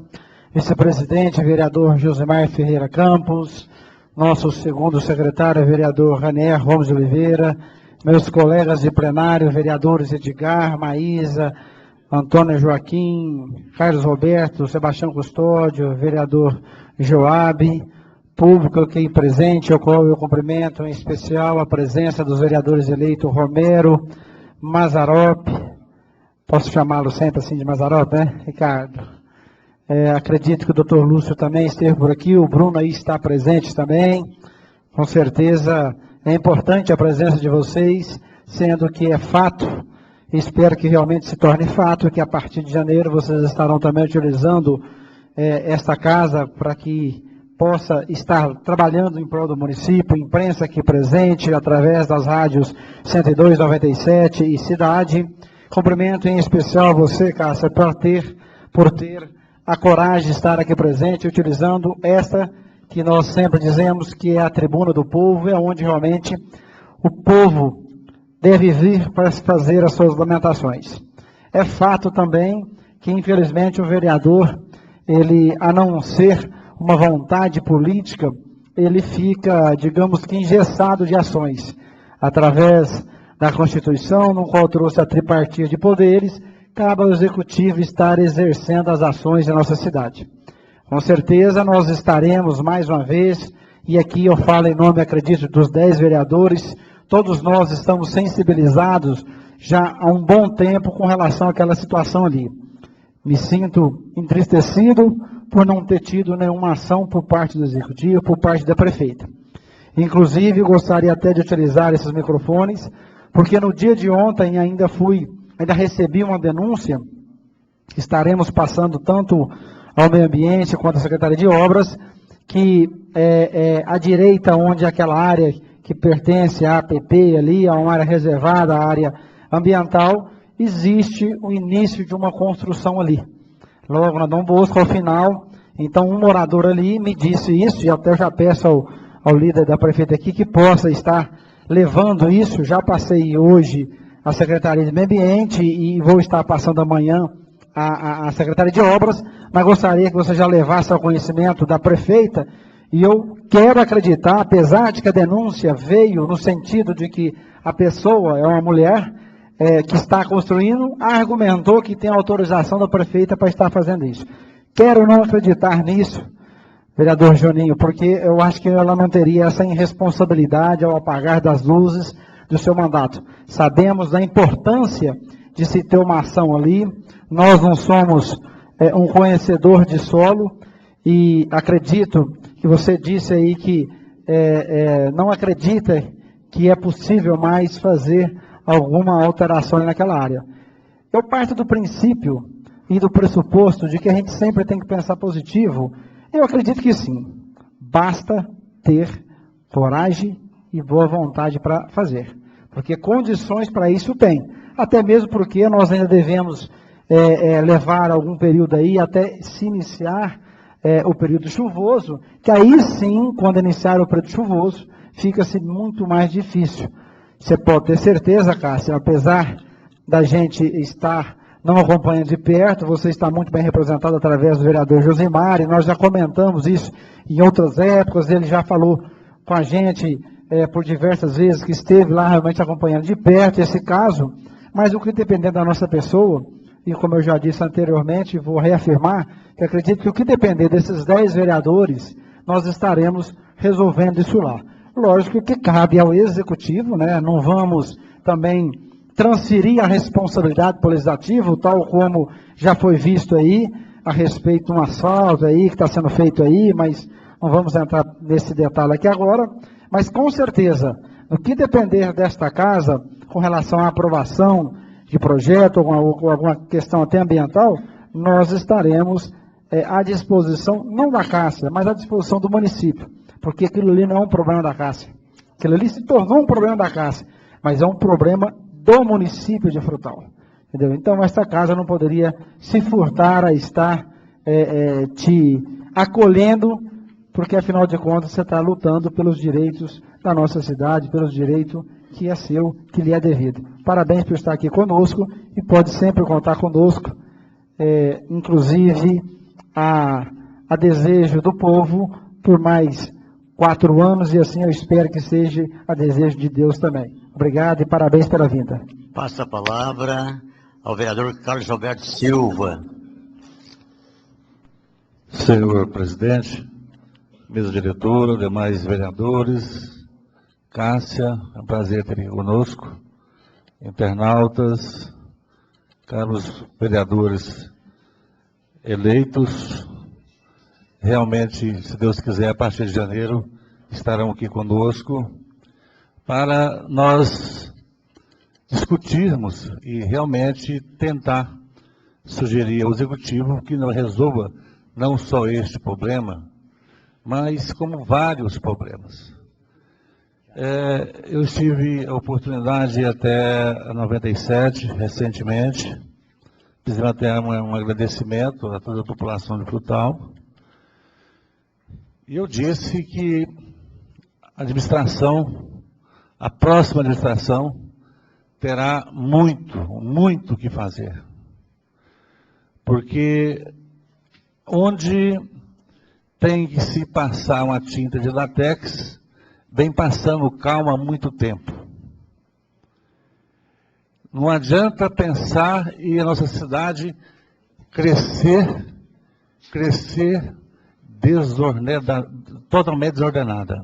[SPEAKER 2] vice-presidente, vereador Josemar Ferreira Campos, nosso segundo secretário, vereador Ranier Gomes de Oliveira, meus colegas de plenário, vereadores Edgar, Maísa, Antônio Joaquim, Carlos Roberto, Sebastião Custódio, vereador Joabe, público aqui presente, ao qual eu cumprimento em especial a presença dos vereadores eleitos Romero, Mazzaropi, posso chamá-lo sempre assim de Mazzaropi, né, Ricardo? Acredito que o doutor Lúcio também esteve por aqui, o Bruno aí está presente também, com certeza é importante a presença de vocês, sendo que é fato. Espero que realmente se torne fato, que a partir de janeiro vocês estarão também utilizando esta casa para que possa estar trabalhando em prol do município, imprensa aqui presente, através das rádios 102, 97 e Cidade. Cumprimento em especial você, Cássia, por ter a coragem de estar aqui presente, utilizando esta que nós sempre dizemos que é a tribuna do povo, é onde realmente o povo deve vir para fazer as suas lamentações. É fato também que, infelizmente, o vereador, ele, a não ser uma vontade política, ele fica, digamos que, engessado de ações. Através da Constituição, no qual trouxe a tripartia de poderes, cabe ao Executivo estar exercendo as ações da nossa cidade. Com certeza, nós estaremos, mais uma vez, e aqui eu falo em nome, acredito, dos 10 vereadores, todos nós estamos sensibilizados já há um bom tempo com relação àquela situação ali. Me sinto entristecido por não ter tido nenhuma ação por parte do Executivo, por parte da prefeita. Inclusive, gostaria até de utilizar esses microfones, porque no dia de ontem ainda recebi uma denúncia, estaremos passando tanto ao meio ambiente quanto à Secretaria de Obras, que à direita, onde aquela área que pertence à APP ali, a uma área reservada, à área ambiental, existe o início de uma construção ali. Logo na Dom Bosco, ao final, então um morador ali me disse isso, e até já peço ao líder da prefeita aqui que possa estar levando isso. Já passei hoje à Secretaria de Meio Ambiente e vou estar passando amanhã à Secretaria de Obras, mas gostaria que você já levasse ao conhecimento da prefeita. E eu quero acreditar, apesar de que a denúncia veio no sentido de que a pessoa é uma mulher que está construindo, argumentou que tem autorização da prefeita para estar fazendo isso. Quero não acreditar nisso, vereador Juninho, porque eu acho que ela não teria essa irresponsabilidade ao apagar das luzes do seu mandato. Sabemos da importância de se ter uma ação ali, nós não somos um conhecedor de solo, e acredito que você disse aí que não acredita que é possível mais fazer alguma alteração naquela área. Eu parto do princípio e do pressuposto de que a gente sempre tem que pensar positivo. Eu acredito que sim. Basta ter coragem e boa vontade para fazer. Porque condições para isso tem. Até mesmo porque nós ainda devemos levar algum período aí até se iniciar o período chuvoso, que aí sim, quando iniciar o período chuvoso, fica-se muito mais difícil. Você pode ter certeza, Cássio, apesar da gente estar não acompanhando de perto, você está muito bem representado através do vereador Josimar, e nós já comentamos isso em outras épocas, ele já falou com a gente por diversas vezes que esteve lá realmente acompanhando de perto esse caso, mas o que depender da nossa pessoa, e como eu já disse anteriormente, vou reafirmar, que acredito que o que depender desses 10 vereadores, nós estaremos resolvendo isso lá. Lógico que cabe ao executivo, né? Não vamos também transferir a responsabilidade para o legislativo, tal como já foi visto aí, a respeito de um asfalto aí, que está sendo feito aí, mas não vamos entrar nesse detalhe aqui agora, mas com certeza, no que depender desta casa, com relação à aprovação de projeto, ou alguma questão até ambiental, nós estaremos à disposição, não da Cássia, mas à disposição do município, porque aquilo ali não é um problema da Cássia. Aquilo ali se tornou um problema da Cássia, mas é um problema do município de Frutal. Entendeu? Então, esta casa não poderia se furtar a estar te acolhendo, porque, afinal de contas, você está lutando pelos direitos da nossa cidade, pelos direitos que é seu, que lhe é devido. Parabéns por estar aqui conosco e pode sempre contar conosco, inclusive a desejo do povo por mais 4 anos, e assim eu espero que seja a desejo de Deus também. Obrigado e parabéns pela vinda.
[SPEAKER 1] Passa a palavra ao vereador Carlos Alberto Silva.
[SPEAKER 6] Senhor presidente, mesa diretora, demais vereadores, Cássia, é um prazer ter aqui conosco, internautas, caros vereadores eleitos, realmente, se Deus quiser, a partir de janeiro, estarão aqui conosco para nós discutirmos e realmente tentar sugerir ao Executivo que não resolva não só este problema, mas como vários problemas. Eu tive a oportunidade até 97, recentemente, fizemos até um agradecimento a toda a população de Frutal, e eu disse que a administração, a próxima administração, terá muito o que fazer. Porque onde tem que se passar uma tinta de látex, vem passando calma há muito tempo. Não adianta pensar e a nossa cidade crescer totalmente desordenada.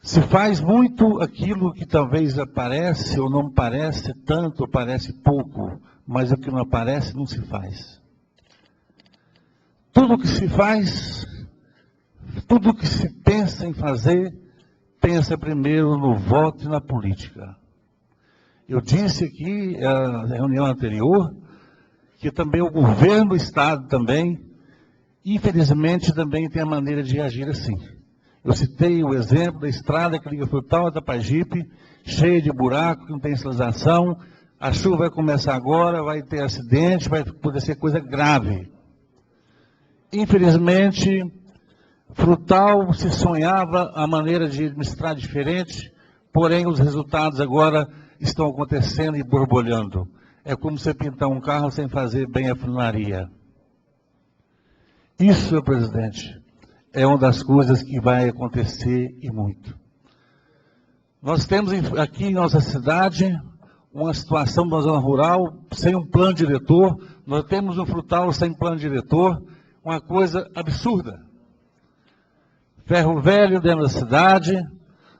[SPEAKER 6] Se faz muito aquilo que talvez aparece ou não parece tanto, parece pouco, mas o que não aparece não se faz. Tudo que se faz, tudo que se pensa em fazer, pensa primeiro no voto e na política. Eu disse aqui, na reunião anterior, que também o governo do Estado também, infelizmente, também tem a maneira de agir assim. Eu citei o exemplo da estrada que liga Frutal da Pajipe, cheia de buraco, que não tem sinalização, a chuva vai começar agora, vai ter acidente, vai poder ser coisa grave. Infelizmente, Frutal se sonhava a maneira de administrar diferente, porém os resultados agora estão acontecendo e borbulhando. É como você pintar um carro sem fazer bem a funilaria. Isso, senhor presidente, é uma das coisas que vai acontecer e muito. Nós temos aqui em nossa cidade uma situação da zona rural sem um plano diretor. Nós temos um Frutal sem plano diretor, uma coisa absurda. Ferro velho dentro da cidade,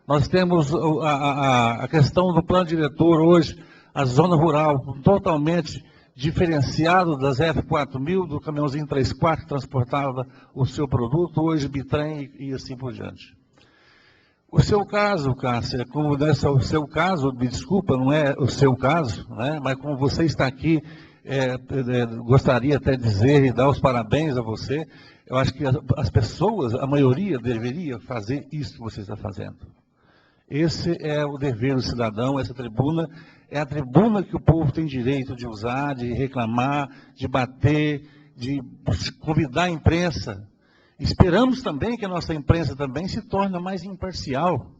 [SPEAKER 6] nós temos a questão do plano diretor hoje, a zona rural totalmente diferenciado das F4000, do caminhãozinho 3/4 que transportava o seu produto, hoje bitrem e assim por diante. O seu caso, Cássia, como desse o seu caso, me desculpa, não é o seu caso, né? Mas como você está aqui, gostaria até de dizer e dar os parabéns a você, Eu acho que as pessoas, a maioria, deveria fazer isso que você está fazendo. Esse é o dever do cidadão, essa tribuna é a tribuna que o povo tem direito de usar, de reclamar, de bater, de convidar a imprensa. Esperamos também que a nossa imprensa também se torne mais imparcial.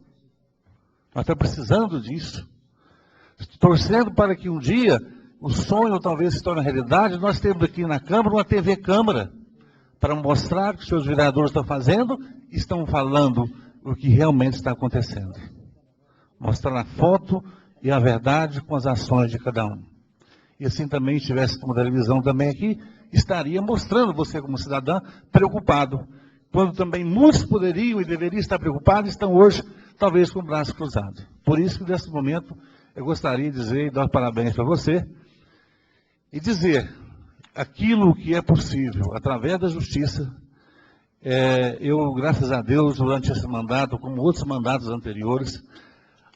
[SPEAKER 6] Nós estamos precisando disso. Torcendo para que um dia o sonho talvez se torne realidade. Nós temos aqui na Câmara uma TV Câmara, para mostrar o que os seus vereadores estão fazendo, estão falando o que realmente está acontecendo. Mostrar a foto e a verdade com as ações de cada um. E assim também, se tivesse uma televisão também aqui, estaria mostrando você como cidadã preocupado. Quando também muitos poderiam e deveriam estar preocupados, estão hoje talvez com o braço cruzado. Por isso que nesse momento eu gostaria de dizer e dar parabéns para você e dizer aquilo que é possível através da justiça. Eu, graças a Deus, durante esse mandato, como outros mandatos anteriores,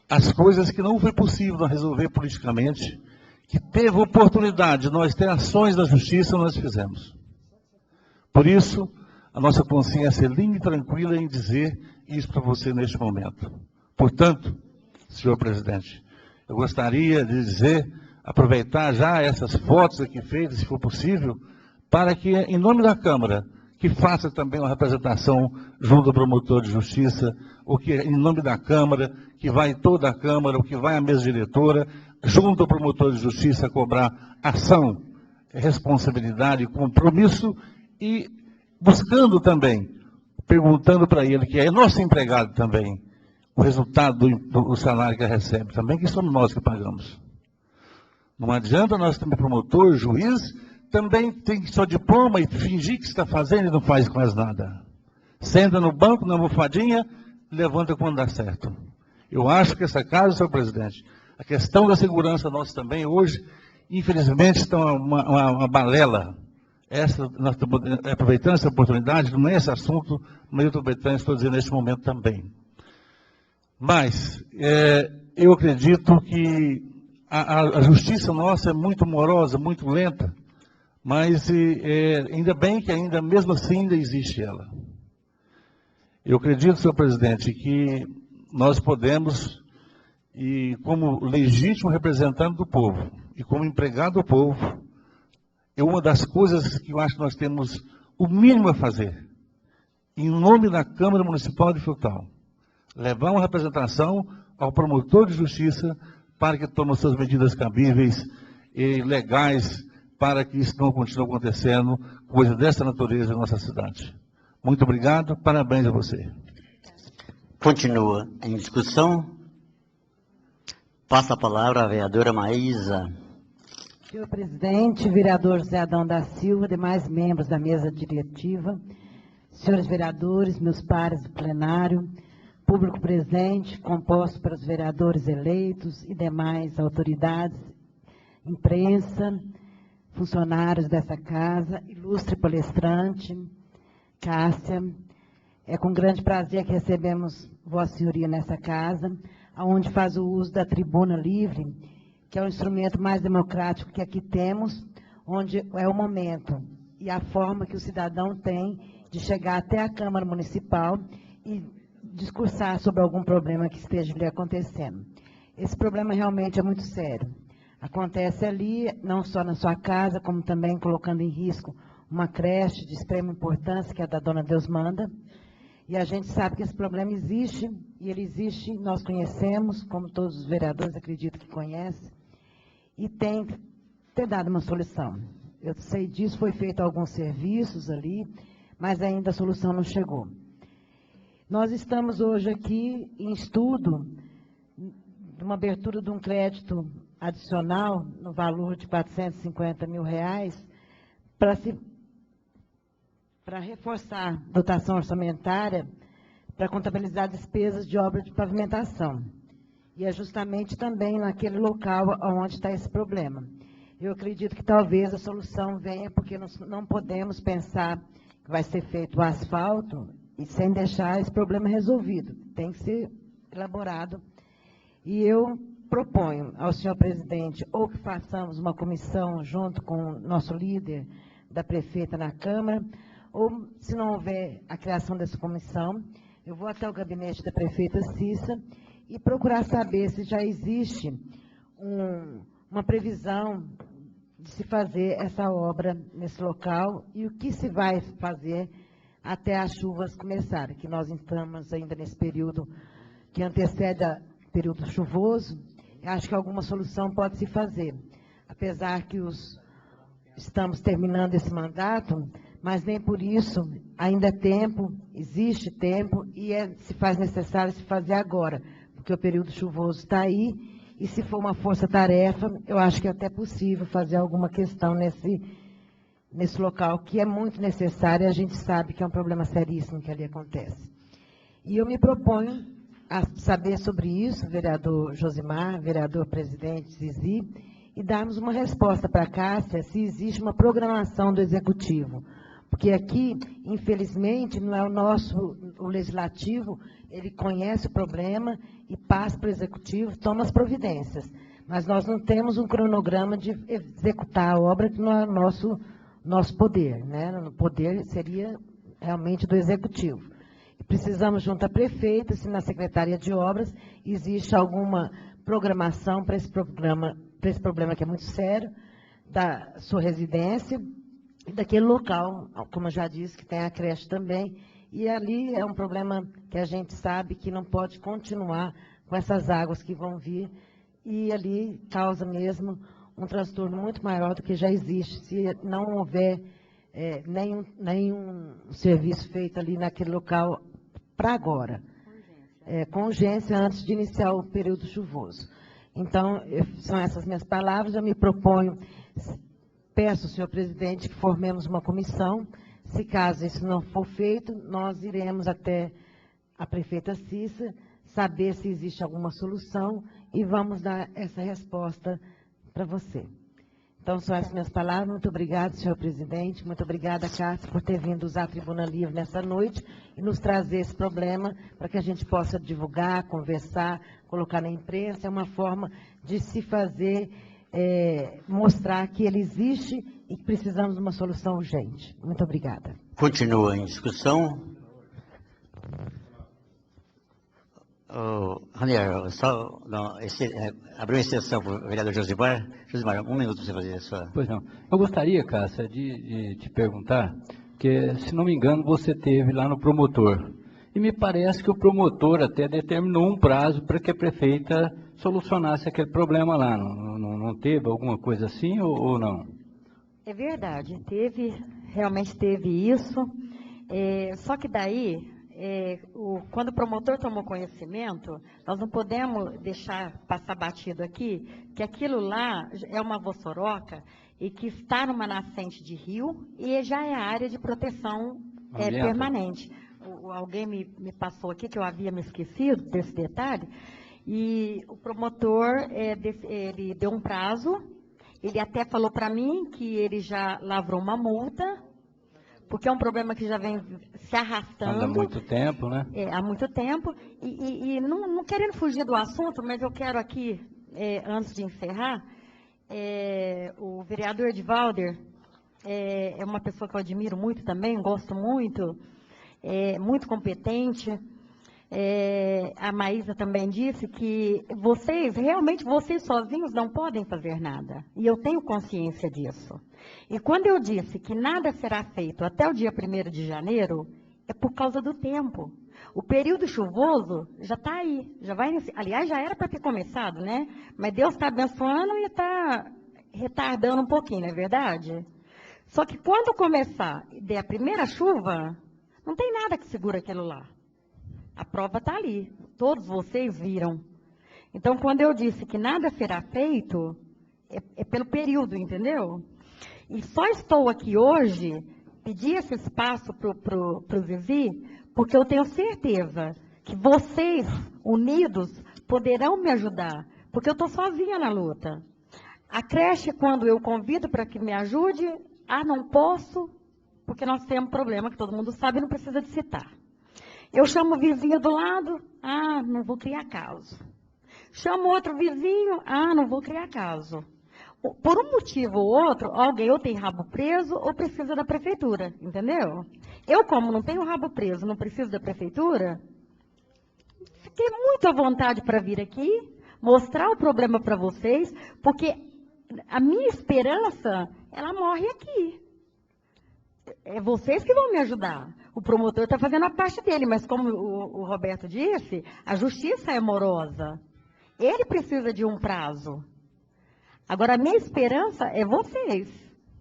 [SPEAKER 6] as coisas que não foi possível resolver politicamente, que teve oportunidade de nós ter ações da justiça, nós fizemos. Por isso, a nossa consciência é limpa e tranquila em dizer isso para você neste momento. Portanto, senhor presidente, eu gostaria de dizer, aproveitar já essas fotos aqui feitas, se for possível, para que, em nome da Câmara, que faça também uma representação junto ao promotor de justiça, ou que, em nome da Câmara, que vai toda a Câmara, ou que vai à mesa diretora, junto ao promotor de justiça, cobrar ação, responsabilidade, compromisso, e buscando também, perguntando para ele, que é nosso empregado também, o resultado do salário que ele recebe também, que somos nós que pagamos. Não adianta nós termos promotor, juiz, também tem só diploma e fingir que está fazendo e não faz quase nada. Senta no banco, na almofadinha, levanta quando dá certo. Eu acho que essa casa, senhor presidente, a questão da segurança nossa também hoje, infelizmente, está uma balela. Nós estamos aproveitando essa oportunidade, não é esse assunto, mas eu estou aproveitando, estou dizendo neste momento também. Mas, eu acredito que a justiça nossa é muito morosa, muito lenta, mas ainda bem que ainda, mesmo assim, ainda existe ela. Eu acredito, senhor presidente, que nós podemos, e como legítimo representante do povo, e como empregado do povo, uma das coisas que eu acho que nós temos o mínimo a fazer, em nome da Câmara Municipal de Frutal, levar uma representação ao promotor de justiça para que tome suas medidas cabíveis e legais para que isso não continue acontecendo, coisa dessa natureza na nossa cidade. Muito obrigado, parabéns a você.
[SPEAKER 1] Continua em discussão. Passa a palavra à vereadora Maísa.
[SPEAKER 7] Senhor presidente, vereador Zé Adão da Silva, demais membros da mesa diretiva, senhores vereadores, meus pares do plenário, público presente, composto pelos vereadores eleitos e demais autoridades, imprensa, funcionários dessa casa, ilustre palestrante, Cássia, é com grande prazer que recebemos Vossa Senhoria nessa casa, onde faz o uso da tribuna livre, que é o instrumento mais democrático que aqui temos, onde é o momento e a forma que o cidadão tem de chegar até a Câmara Municipal e discursar sobre algum problema que esteja lhe acontecendo. Esse problema realmente é muito sério. Acontece ali, não só na sua casa, como também colocando em risco uma creche de extrema importância, que é a da Dona Deusmanda. E a gente sabe que esse problema existe, e ele existe, nós conhecemos, como todos os vereadores acredito que conhecem, e tem dado uma solução. Eu sei disso, foi feito alguns serviços ali, mas ainda a solução não chegou. Nós estamos hoje aqui em estudo de uma abertura de um crédito adicional no valor de R$450 mil para reforçar a dotação orçamentária para contabilizar despesas de obra de pavimentação. E é justamente também naquele local onde está esse problema. Eu acredito que talvez a solução venha porque nós não podemos pensar que vai ser feito o asfalto e sem deixar esse problema resolvido. Tem que ser elaborado. E eu proponho ao senhor presidente ou que façamos uma comissão junto com o nosso líder da prefeita na Câmara, ou se não houver a criação dessa comissão, eu vou até o gabinete da prefeita Cissa e procurar saber se já existe uma previsão de se fazer essa obra nesse local e o que se vai fazer até as chuvas começarem, que nós estamos ainda nesse período que antecede o período chuvoso. Eu acho que alguma solução pode se fazer, apesar que estamos terminando esse mandato, mas nem por isso ainda é tempo, existe tempo e se faz necessário se fazer agora, porque o período chuvoso está aí e se for uma força-tarefa, eu acho que é até possível fazer alguma questão nesse local, que é muito necessário e a gente sabe que é um problema seríssimo que ali acontece. E eu me proponho a saber sobre isso, vereador Josimar, vereador presidente Zizi, e darmos uma resposta para a Cássia se existe uma programação do Executivo. Porque aqui, infelizmente, não é o Legislativo, ele conhece o problema e passa para o Executivo, toma as providências. Mas nós não temos um cronograma de executar a obra que não é nosso poder, né? O poder seria realmente do Executivo. Precisamos, junto à prefeita, se na Secretaria de Obras existe alguma programação para esse problema que é muito sério, da sua residência, e daquele local, como eu já disse, que tem a creche também, e ali é um problema que a gente sabe que não pode continuar com essas águas que vão vir, e ali causa mesmo um transtorno muito maior do que já existe, se não houver nenhum serviço feito ali naquele local para agora, com urgência antes de iniciar o período chuvoso. Então, são essas minhas palavras, eu me proponho, peço, senhor presidente, que formemos uma comissão. Se caso isso não for feito, nós iremos até a prefeita Cissa, saber se existe alguma solução e vamos dar essa resposta para você. Então, são essas minhas palavras. Muito obrigada, senhor presidente. Muito obrigada, Cássia, por ter vindo usar a Tribuna Livre nessa noite e nos trazer esse problema para que a gente possa divulgar, conversar, colocar na imprensa. É uma forma de se fazer, mostrar que ele existe e que precisamos de uma solução urgente. Muito obrigada.
[SPEAKER 1] Continua em discussão. Ranier, só abriu exceção para o vereador Josimar. Josimar, 1 minuto para você fazer a sua...
[SPEAKER 5] Pois não. Eu gostaria, Cássia, de te perguntar, que, se não me engano, você teve lá no promotor. E me parece que o promotor até determinou um prazo para que a prefeita solucionasse aquele problema lá. Não teve alguma coisa assim ou não?
[SPEAKER 4] É verdade, realmente teve isso. Só que daí... quando o promotor tomou conhecimento, nós não podemos deixar passar batido aqui, que aquilo lá é uma vossoroca e que está numa nascente de rio e já é área de proteção permanente. Alguém me passou aqui, que eu havia me esquecido desse detalhe, e o promotor, ele deu um prazo, ele até falou para mim que ele já lavrou uma multa, porque é um problema que já vem se arrastando.
[SPEAKER 5] Há muito tempo, né?
[SPEAKER 4] Há muito tempo. E não querendo fugir do assunto, mas eu quero aqui, antes de encerrar, o vereador Edivalder é uma pessoa que eu admiro muito também, gosto muito, muito competente. A Maísa também disse que realmente vocês sozinhos não podem fazer nada. E eu tenho consciência disso. E quando eu disse que nada será feito até o dia 1º de janeiro, é por causa do tempo. O período chuvoso já está aí, já vai iniciar. Aliás, já era para ter começado, né? Mas Deus está abençoando e está retardando um pouquinho, não é verdade? Só que quando começar e der a primeira chuva, não tem nada que segura aquilo lá. A prova está ali, todos vocês viram. Então, quando eu disse que nada será feito, é pelo período, entendeu? E só estou aqui hoje, pedir esse espaço para o Zizi, porque eu tenho certeza que vocês, unidos, poderão me ajudar, porque eu estou sozinha na luta. A creche, quando eu convido para que me ajude, não posso, porque nós temos problema que todo mundo sabe e não precisa de citar. Eu chamo o vizinho do lado, não vou criar caso. Chamo outro vizinho, não vou criar caso. Por um motivo ou outro, alguém ou tem rabo preso ou precisa da prefeitura, entendeu? Eu, como não tenho rabo preso, não preciso da prefeitura, fiquei muito à vontade para vir aqui, mostrar o problema para vocês, porque a minha esperança, ela morre aqui. É vocês que vão me ajudar. O promotor está fazendo a parte dele, mas como o Roberto disse, a justiça é morosa. Ele precisa de um prazo. Agora, a minha esperança é vocês.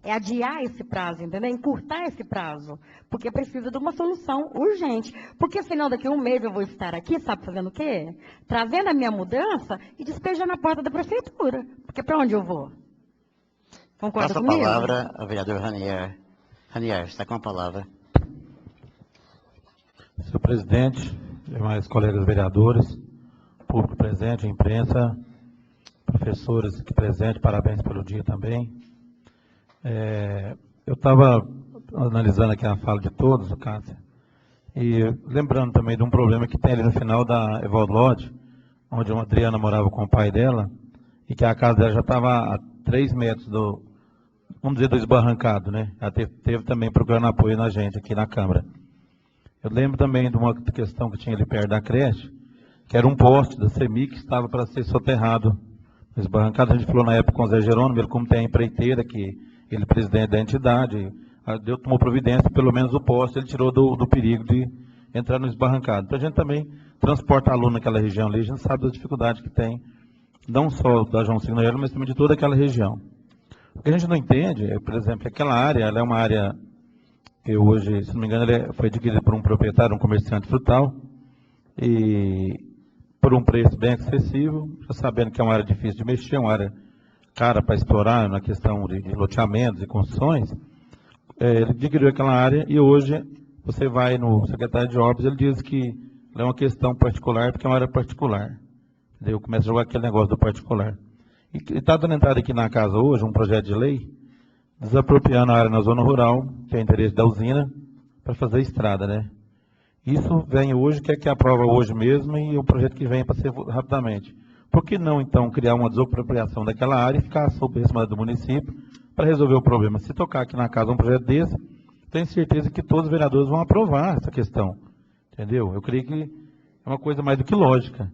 [SPEAKER 4] É adiar esse prazo, entendeu? Encurtar esse prazo. Porque precisa de uma solução urgente. Porque senão daqui a um mês eu vou estar aqui, sabe fazendo o quê? Trazendo a minha mudança e despejando na porta da prefeitura. Porque para onde eu vou? Concorda
[SPEAKER 1] Passa a
[SPEAKER 4] comigo?
[SPEAKER 1] palavra ao vereador Ranier. Ranier, está com a palavra.
[SPEAKER 3] Senhor presidente, demais colegas vereadores, público presente, imprensa, professores aqui presentes, parabéns pelo dia também. Eu estava analisando aqui a fala de todos, Cássia, e lembrando também de um problema que tem ali no final da Evaldo Lodge, onde a Adriana morava com o pai dela, e que a casa dela já estava a 3 metros do, vamos dizer, do esbarrancado, né? Ela teve também procurando apoio na gente aqui na Câmara. Eu lembro também de uma questão que tinha ali perto da creche, que era um poste da CEMIG que estava para ser soterrado no esbarrancado. A gente falou na época com o Zé Jerônimo, ele como tem a empreiteira, que ele é presidente da entidade, tomou providência, pelo menos o poste ele tirou do perigo de entrar no esbarrancado. Então a gente também transporta aluno naquela região ali, a gente sabe da dificuldade que tem, não só da João Signoela, mas também de toda aquela região. O que a gente não entende é, por exemplo, aquela área, ela é uma área que hoje, se não me engano, ela foi adquirida por um proprietário, um comerciante frutal, e por um preço bem acessível, já sabendo que é uma área difícil de mexer, uma área cara para explorar na questão de loteamentos e construções. Ele adquiriu aquela área e hoje você vai no secretário de obras, ele diz que é uma questão particular, porque é uma área particular. Daí eu começo a jogar aquele negócio do particular. E está dando entrada aqui na casa hoje um projeto de lei desapropriando a área na zona rural, que é interesse da usina, para fazer estrada, né? Isso vem hoje, que é que aprova hoje mesmo, e o projeto que vem para ser rapidamente. Por que não, então, criar uma desapropriação daquela área e ficar sob responsabilidade do município para resolver o problema? Se tocar aqui na casa um projeto desse, tenho certeza que todos os vereadores vão aprovar essa questão. Entendeu? Eu creio que é uma coisa mais do que lógica.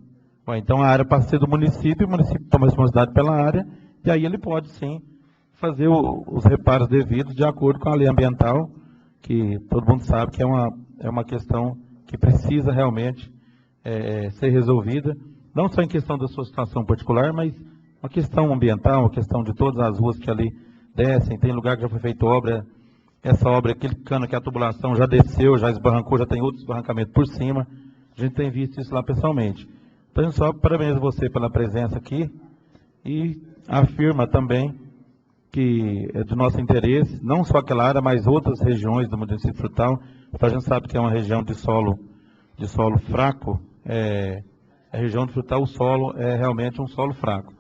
[SPEAKER 3] Então, a área passa a ser do município, o município toma responsabilidade pela área, e aí ele pode, sim, fazer os reparos devidos de acordo com a lei ambiental, que todo mundo sabe que é uma questão que precisa realmente ser resolvida, não só em questão da sua situação particular, mas uma questão ambiental, uma questão de todas as ruas que ali descem, tem lugar que já foi feita obra, essa obra, aquele cano que a tubulação já desceu, já esbarrancou, já tem outro esbarrancamento por cima, a gente tem visto isso lá pessoalmente. Então, só parabéns a você pela presença aqui e afirma também que é do nosso interesse, não só aquela área, mas outras regiões do município frutal. A gente sabe que é uma região de solo fraco, a região de frutal, o solo é realmente um solo fraco.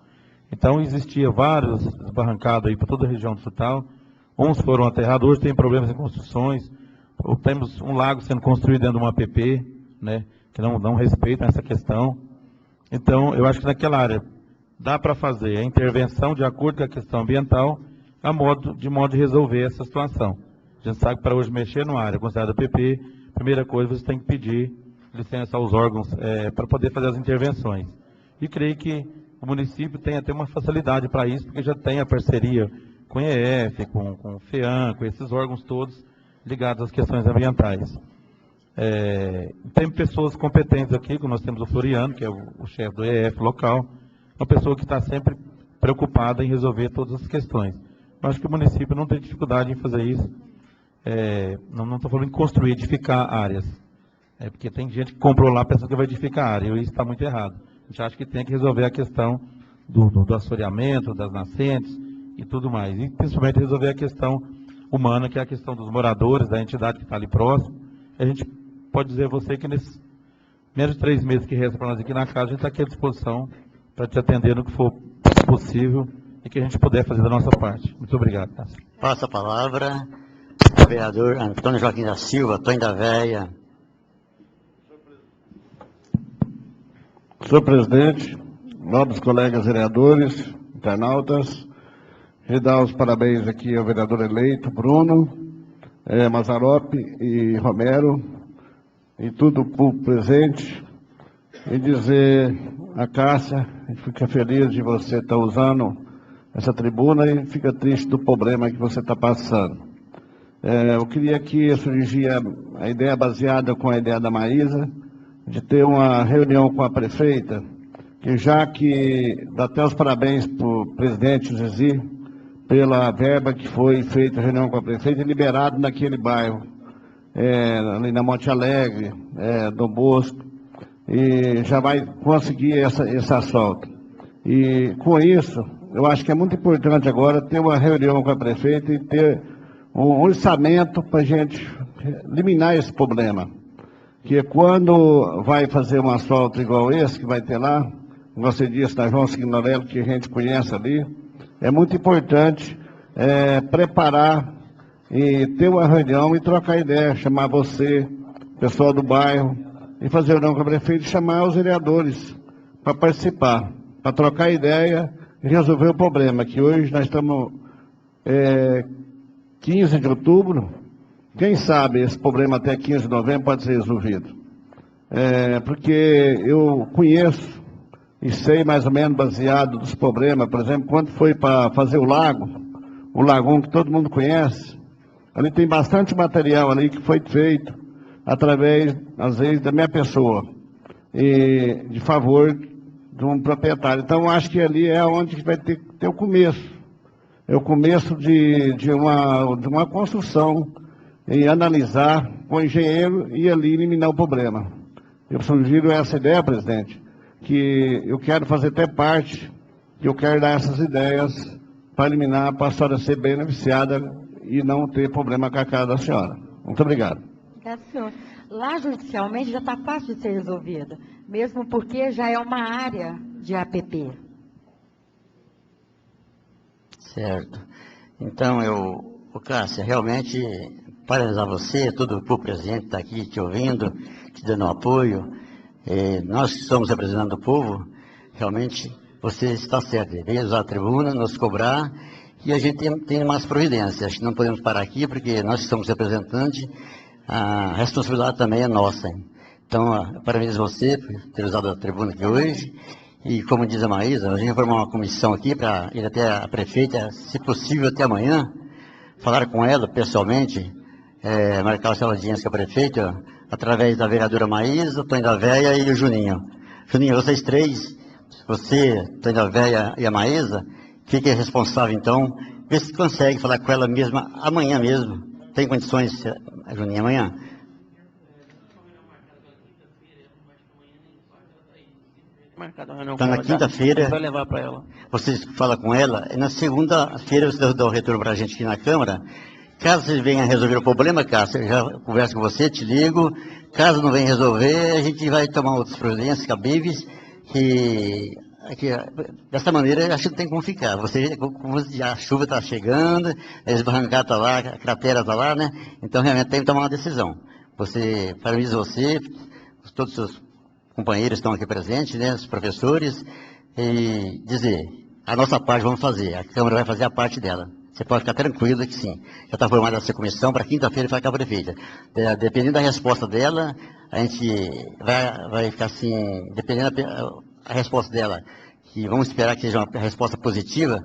[SPEAKER 3] Então, existia vários esbarrancados aí para toda a região do frutal, uns foram aterrados, hoje tem problemas em construções, temos um lago sendo construído dentro de uma APP, né, que não respeitam essa questão. Então, eu acho que naquela área dá para fazer a intervenção de acordo com a questão ambiental, de modo de resolver essa situação. A gente sabe que para hoje mexer numa área considerada PP, primeira coisa, você tem que pedir licença aos órgãos para poder fazer as intervenções. E creio que o município tem até uma facilidade para isso, porque já tem a parceria com o IEF, com o FEAM, com esses órgãos todos ligados às questões ambientais. Tem pessoas competentes aqui, como nós temos o Floriano, que é o chefe do IEF local, uma pessoa que está sempre preocupada em resolver todas as questões. Eu acho que o município não tem dificuldade em fazer isso. Não estou falando em construir, edificar áreas. Porque tem gente que comprou lá pensando que vai edificar a área, e isso está muito errado. A gente acha que tem que resolver a questão do assoreamento, das nascentes e tudo mais. E principalmente resolver a questão humana, que é a questão dos moradores, da entidade que está ali próximo. A gente pode dizer a você que nesses menos de 3 meses que resta para nós aqui na casa, a gente está aqui à disposição para te atender no que for possível e que a gente puder fazer da nossa parte. Muito obrigado, Cássio.
[SPEAKER 1] Passa a palavra ao vereador Antônio Joaquim da Silva, Tonho da Véia.
[SPEAKER 8] Senhor presidente, nobres colegas vereadores, internautas, Queria dar os parabéns aqui ao vereador eleito, Bruno, Mazzaropi e Romero, e todo o público presente, e dizer a Cássia, a gente fica feliz de você estar usando essa tribuna e fica triste do problema que você está passando. Eu queria que surgir a ideia baseada com a ideia da Maísa, de ter uma reunião com a prefeita, que já que dá até os parabéns para o presidente Zizi, pela verba que foi feita a reunião com a prefeita, liberado naquele bairro, ali na Monte Alegre, Dom Bosco, e já vai conseguir esse asfalto. E com isso, eu acho que é muito importante agora ter uma reunião com a prefeita e ter um orçamento para a gente eliminar esse problema. Que quando vai fazer um asfalto igual esse, que vai ter lá, como você disse, na João Signorello, que a gente conhece ali, é muito importante preparar e ter uma reunião e trocar ideia, chamar você, pessoal do bairro, e fazer reunião com a prefeita e chamar os vereadores para participar, para trocar ideia e resolver o problema, que hoje nós estamos 15 de outubro, quem sabe esse problema até 15 de novembro pode ser resolvido. Porque eu conheço e sei mais ou menos baseado dos problemas, por exemplo, quando foi para fazer o Lagão que todo mundo conhece, ali tem bastante material ali que foi feito através, às vezes, da minha pessoa, e de favor de um proprietário. Então, acho que ali é onde vai ter que ter o começo. É o começo de uma construção, e analisar com o engenheiro e ali eliminar o problema. Eu sugiro essa ideia, presidente, que eu quero fazer até parte, que eu quero dar essas ideias para eliminar, para a senhora ser beneficiada e não ter problema com a casa da senhora. Muito obrigado.
[SPEAKER 4] Obrigada, senhor. Lá, judicialmente, já está fácil de ser resolvida, mesmo porque já é uma área de APP.
[SPEAKER 1] Certo. Então, Cássia, realmente, parabenizar você, todo o povo presente está aqui te ouvindo, te dando apoio. Nós que somos representantes do povo, realmente você está certo. Veio usar a tribuna, nos cobrar, e a gente tem mais providências. Acho que não podemos parar aqui, porque nós que somos representantes, a responsabilidade também é nossa. Então, parabenizo você por ter usado a tribuna aqui hoje. E como diz a Maísa, a gente vai formar uma comissão aqui para ir até a prefeita, se possível até amanhã, falar com ela pessoalmente, marcar uma audiência com a prefeita, através da vereadora Maísa, o Tonho da Véia e o Juninho. Juninho, vocês três, você, Tonho da Véia e a Maísa, fiquem responsáveis então, vê se consegue falar com ela mesma amanhã mesmo. Tem condições, Juninho, amanhã? Então, na quinta-feira,
[SPEAKER 9] vai levar para ela.
[SPEAKER 1] Vocês falam com ela, e na segunda-feira você dá o retorno para a gente aqui na Câmara. Caso vocês venham resolver o problema, Cássia, eu já converso com você, te ligo. Caso não venha resolver, a gente vai tomar outras providências cabíveis, que dessa maneira acho que não tem como ficar. A chuva está chegando, a esbarrancada está lá, a cratera está lá, né? Então realmente tem que tomar uma decisão. Parabenizo você, todos os seus companheiros estão aqui presentes, né, os professores, e dizer, a nossa parte vamos fazer, a Câmara vai fazer a parte dela. Você pode ficar tranquilo que sim. Já está formada essa comissão para quinta-feira vai com a prefeita. Dependendo da resposta dela, a gente vai ficar assim, dependendo da resposta dela, que vamos esperar que seja uma resposta positiva,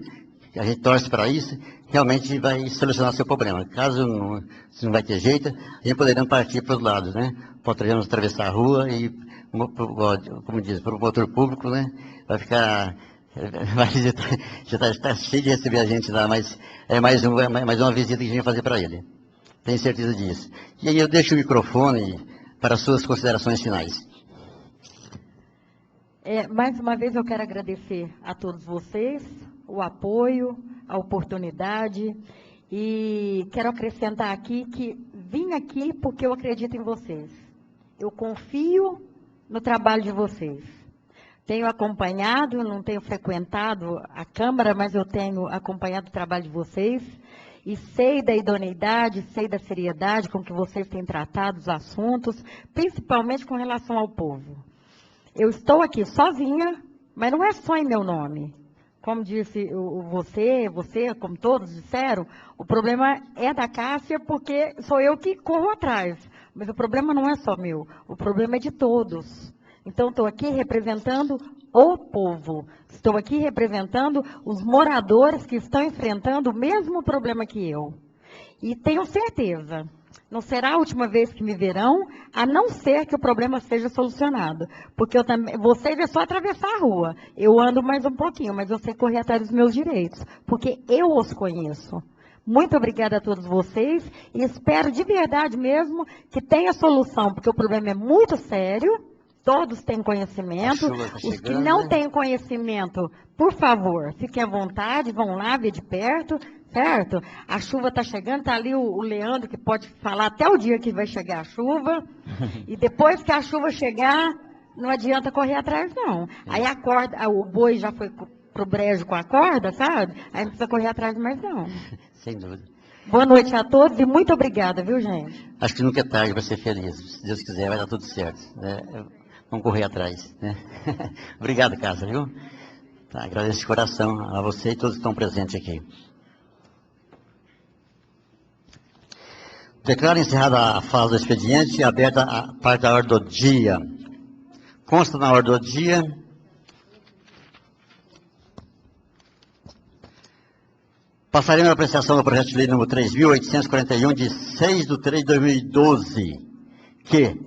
[SPEAKER 1] a gente torce para isso, realmente vai solucionar seu problema. Caso se não vai ter jeito, a gente poderemos partir para os lados, né? Poderemos atravessar a rua e, como diz, para o motor público, né? Vai ficar... já está cheio de receber a gente lá, mas é mais uma visita que a gente vai fazer para ele. Tenho certeza disso. E aí eu deixo o microfone para as suas considerações finais.
[SPEAKER 4] Mais uma vez eu quero agradecer a todos vocês, o apoio, a oportunidade, e quero acrescentar aqui que vim aqui porque eu acredito em vocês. Eu confio no trabalho de vocês. Tenho acompanhado, não tenho frequentado a Câmara, mas eu tenho acompanhado o trabalho de vocês e sei da idoneidade, sei da seriedade com que vocês têm tratado os assuntos, principalmente com relação ao povo. Eu estou aqui sozinha, mas não é só em meu nome. como disse você, como todos disseram, o problema é da Cássia porque sou eu que corro atrás. Mas o problema não é só meu, o problema é de todos. Então, estou aqui representando o povo. Estou aqui representando os moradores que estão enfrentando o mesmo problema que eu. E tenho certeza, não será a última vez que me verão, a não ser que o problema seja solucionado. Porque eu também, vocês é só atravessar a rua. Eu ando mais um pouquinho, mas eu sei correr atrás dos meus direitos. Porque eu os conheço. Muito obrigada a todos vocês e espero de verdade mesmo que tenha solução, porque o problema é muito sério. Todos têm conhecimento. Os que não têm conhecimento, por favor, fiquem à vontade, vão lá ver de perto, certo? A chuva está chegando, está ali o Leandro, que pode falar até o dia que vai chegar a chuva. E depois que a chuva chegar, não adianta correr atrás, não. Aí a corda, o boi já foi pro brejo com a corda, sabe? Aí não precisa correr atrás mais, não.
[SPEAKER 1] Sem dúvida.
[SPEAKER 4] Boa noite a todos e muito obrigada, viu, gente?
[SPEAKER 1] Acho que nunca é tarde para ser feliz. Se Deus quiser, vai dar tudo certo. Né? Vamos correr atrás. Né? Obrigado, Cássia, viu? Tá, agradeço de coração a você e todos que estão presentes aqui. Declaro encerrada a fase do expediente e aberta a parte da ordem do dia. Consta na ordem do dia passaremos a apreciação do projeto de lei número 3.841, de 6/3/2012, que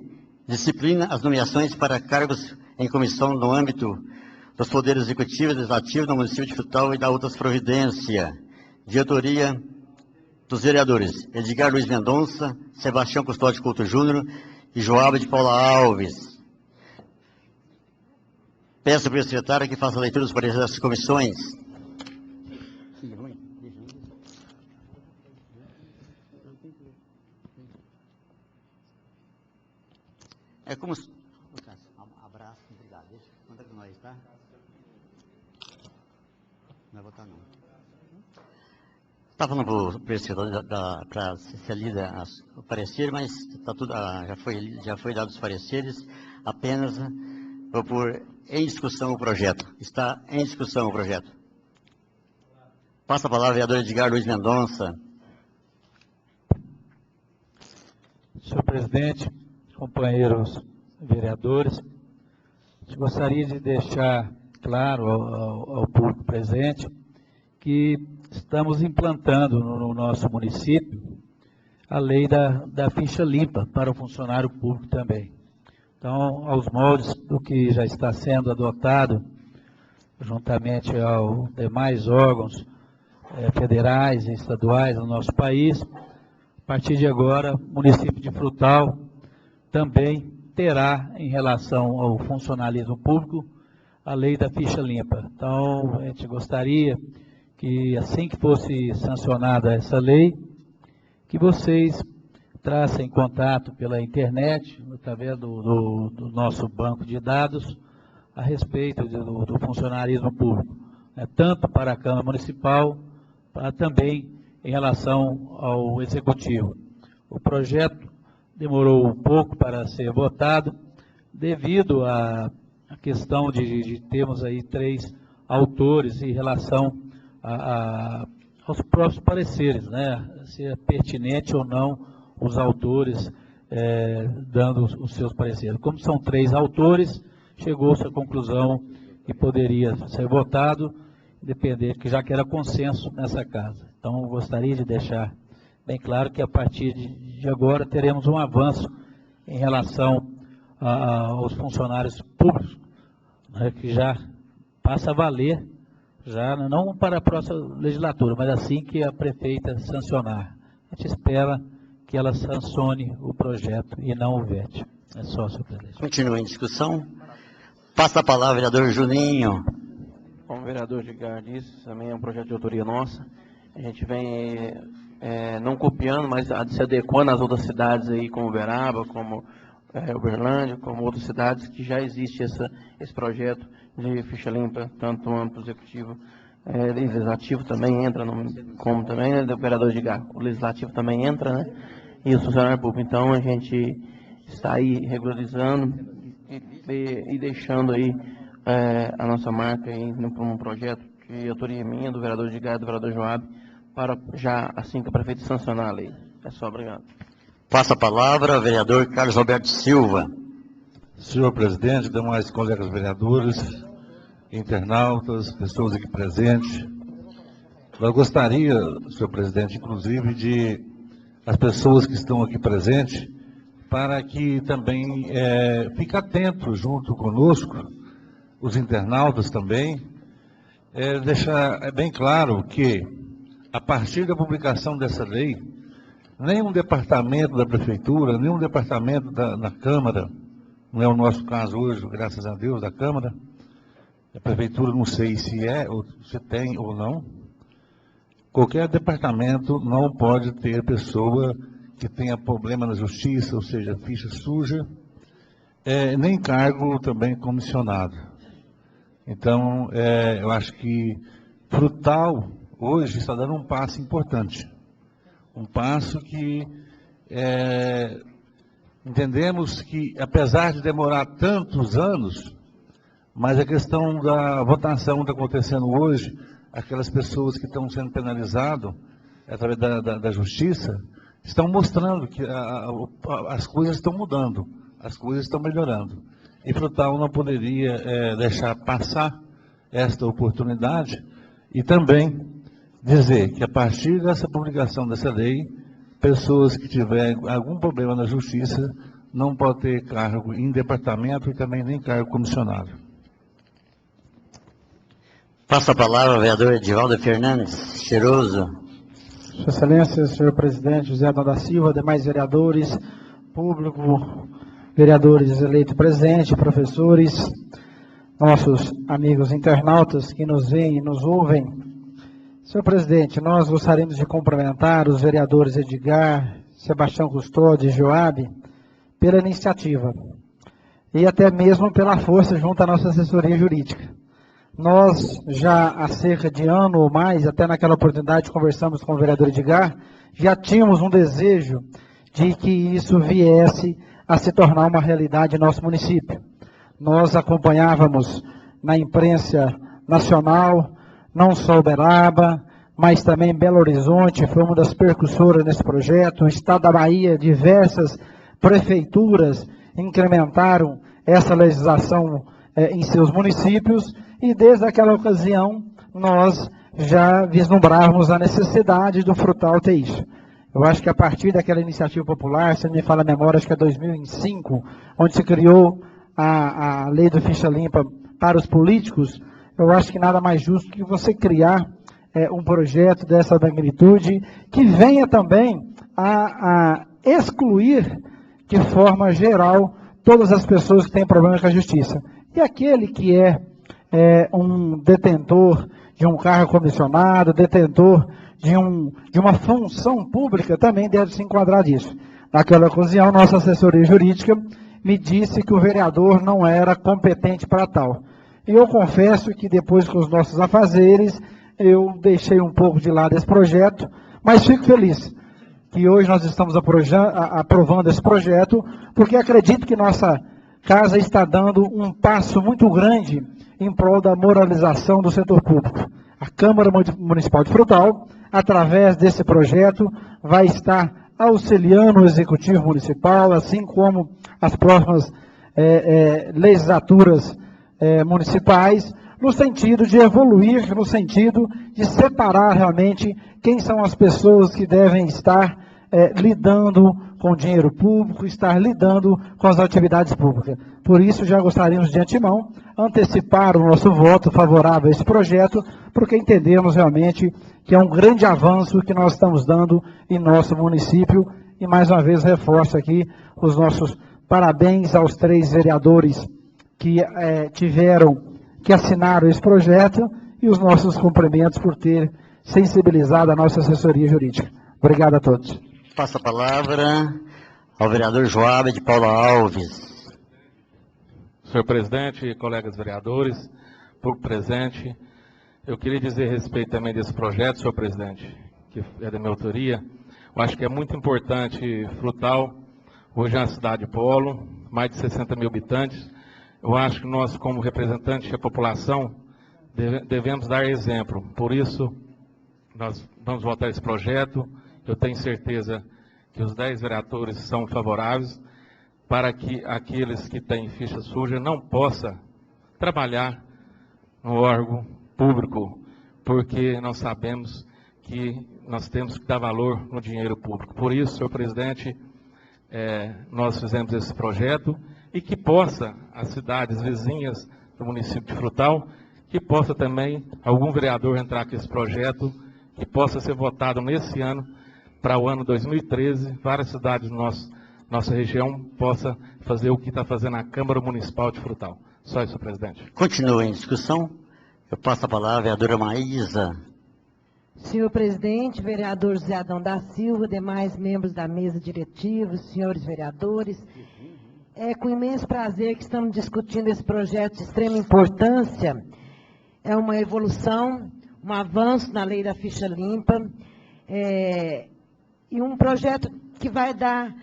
[SPEAKER 1] disciplina as nomeações para cargos em comissão no âmbito dos poderes executivo e legislativo do município de Frutal e da outras providências, de autoria dos vereadores Edgar Luiz Mendonça, Sebastião Custódio Couto Júnior e Joaba de Paula Alves. Peço para o secretário que faça a leitura dos pareceres das comissões. É como... Abraço, obrigado. Deixa, conta com nós, tá? Não vai votar, não. Está falando para ser lida o parecer, mas tá tudo, já foi dado os pareceres, apenas vou pôr em discussão o projeto. Está em discussão o projeto. Passa a palavra ao vereador Edgar Luiz Mendonça.
[SPEAKER 3] Senhor presidente, companheiros vereadores, gostaria de deixar claro ao público presente que estamos implantando no nosso município a lei da ficha limpa para o funcionário público também. Então, aos moldes do que já está sendo adotado, juntamente aos demais órgãos federais e estaduais do nosso país, a partir de agora, o município de Frutal também terá, em relação ao funcionalismo público, a lei da ficha limpa. Então, a gente gostaria que, assim que fosse sancionada essa lei, que vocês entrassem em contato pela internet, através do nosso banco de dados, a respeito do funcionalismo público, né, tanto para a Câmara Municipal, para também em relação ao Executivo. O projeto demorou um pouco para ser votado, devido à questão de termos aí 3 autores em relação aos próprios pareceres, né? Se é pertinente ou não os autores dando os seus pareceres. Como são 3 autores, chegou-se à conclusão que poderia ser votado, independente, que já que era consenso nessa casa. Então, eu gostaria de deixar bem claro que a partir de agora teremos um avanço em relação aos funcionários públicos, né, que já passa a valer, já não para a próxima legislatura, mas assim que a prefeita sancionar. A gente espera que ela sancione o projeto e não o vete. É só, senhor presidente.
[SPEAKER 1] Continua em discussão. Passa a palavra, vereador Juninho.
[SPEAKER 9] Como o vereador Edgar disse, também é um projeto de autoria nossa. A gente vem não copiando, mas se adequando às outras cidades aí, como Uberaba, como Uberlândia, como outras cidades que já existe esse projeto de ficha limpa, tanto no âmbito executivo, legislativo também entra, como também, né, do vereador Edgar, o legislativo também entra, né, e o funcionário público. Então a gente está aí regularizando e deixando aí a nossa marca aí para um projeto de autoria minha, do vereador Edgar e do vereador Joab, para já assim que o prefeito sancionar a lei. É só, obrigado.
[SPEAKER 1] Passa a palavra ao vereador Carlos Roberto Silva.
[SPEAKER 6] Senhor presidente, demais colegas vereadores, internautas, pessoas aqui presentes, eu gostaria, senhor presidente, inclusive, de as pessoas que estão aqui presentes, para que também fiquem atentos junto conosco, os internautas também, deixar bem claro que, a partir da publicação dessa lei, nenhum departamento da Prefeitura, nenhum departamento da Câmara, não é o nosso caso hoje, graças a Deus, da Câmara, a Prefeitura não sei se ou se tem ou não, qualquer departamento não pode ter pessoa que tenha problema na justiça, ou seja, ficha suja, nem cargo também comissionado. Então, eu acho que Frutal hoje está dando um passo importante. Um passo que entendemos que, apesar de demorar tantos anos, mas a questão da votação está acontecendo hoje, aquelas pessoas que estão sendo penalizadas através da justiça, estão mostrando que as coisas estão mudando, as coisas estão melhorando. E Frutal não poderia deixar passar esta oportunidade e também dizer que, a partir dessa publicação dessa lei, pessoas que tiverem algum problema na justiça não podem ter cargo em departamento e também nem cargo comissionado.
[SPEAKER 1] Passa a palavra ao vereador Edivaldo Fernandes, Cheiroso.
[SPEAKER 2] Sua Excelência, senhor presidente José Adão da Silva, demais vereadores, público, vereadores eleitos presentes, professores, nossos amigos internautas que nos veem e nos ouvem. Senhor presidente, nós gostaríamos de cumprimentar os vereadores Edgar, Sebastião Custódio e Joab pela iniciativa e até mesmo pela força junto à nossa assessoria jurídica. Nós já há cerca de ano ou mais, até naquela oportunidade conversamos com o vereador Edgar, já tínhamos um desejo de que isso viesse a se tornar uma realidade em nosso município. Nós acompanhávamos na imprensa nacional, não só Uberaba, mas também Belo Horizonte, foi uma das percussoras nesse projeto. O estado da Bahia, diversas prefeituras incrementaram essa legislação em seus municípios, e desde aquela ocasião nós já vislumbrávamos a necessidade do Frutal ter isso. Eu acho que a partir daquela iniciativa popular, se não me falha a memória, acho que é 2005, onde se criou a lei do ficha limpa para os políticos, eu acho que nada mais justo que você criar um projeto dessa magnitude, que venha também a excluir de forma geral todas as pessoas que têm problemas com a justiça. E aquele que é um detentor de um cargo comissionado, detentor de uma função pública, também deve se enquadrar disso. Naquela ocasião, nossa assessoria jurídica me disse que o vereador não era competente para tal. E eu confesso que depois, com os nossos afazeres, eu deixei um pouco de lado esse projeto, mas fico feliz que hoje nós estamos aprovando esse projeto, porque acredito que nossa casa está dando um passo muito grande em prol da moralização do setor público. A Câmara Municipal de Frutal, através desse projeto, vai estar auxiliando o Executivo Municipal, assim como as próximas legislaturas municipais, no sentido de evoluir, no sentido de separar realmente quem são as pessoas que devem estar lidando com dinheiro público, estar lidando com as atividades públicas. Por isso, já gostaríamos de antemão antecipar o nosso voto favorável a esse projeto, porque entendemos realmente que é um grande avanço que nós estamos dando em nosso município. E mais uma vez reforço aqui os nossos parabéns aos 3 vereadores que que assinaram esse projeto, e os nossos cumprimentos por ter sensibilizado a nossa assessoria jurídica. Obrigado a todos.
[SPEAKER 1] Passa a palavra ao vereador Joab de Paula Alves.
[SPEAKER 10] Senhor presidente, colegas vereadores, público presente, eu queria dizer a respeito também desse projeto, senhor presidente, que é da minha autoria. Eu acho que é muito importante Frutal, hoje é uma cidade polo, mais de 60 mil habitantes. Eu acho que nós, como representantes da população, devemos dar exemplo. Por isso, nós vamos votar esse projeto. Eu tenho certeza que os 10 vereadores são favoráveis para que aqueles que têm ficha suja não possam trabalhar no órgão público, porque nós sabemos que nós temos que dar valor no dinheiro público. Por isso, senhor presidente, nós fizemos esse projeto e que possa, as cidades vizinhas do município de Frutal, que possa também algum vereador entrar com esse projeto, que possa ser votado nesse ano, para o ano 2013, várias cidades da nossa região possa fazer o que está fazendo a Câmara Municipal de Frutal. Só isso, presidente.
[SPEAKER 1] Continua em discussão. Eu passo a palavra à vereadora Maísa.
[SPEAKER 7] Senhor presidente, vereador José Adão da Silva, demais membros da mesa diretiva, senhores vereadores, é com imenso prazer que estamos discutindo esse projeto de extrema importância. É uma evolução, um avanço na lei da ficha limpa, e um projeto que vai dar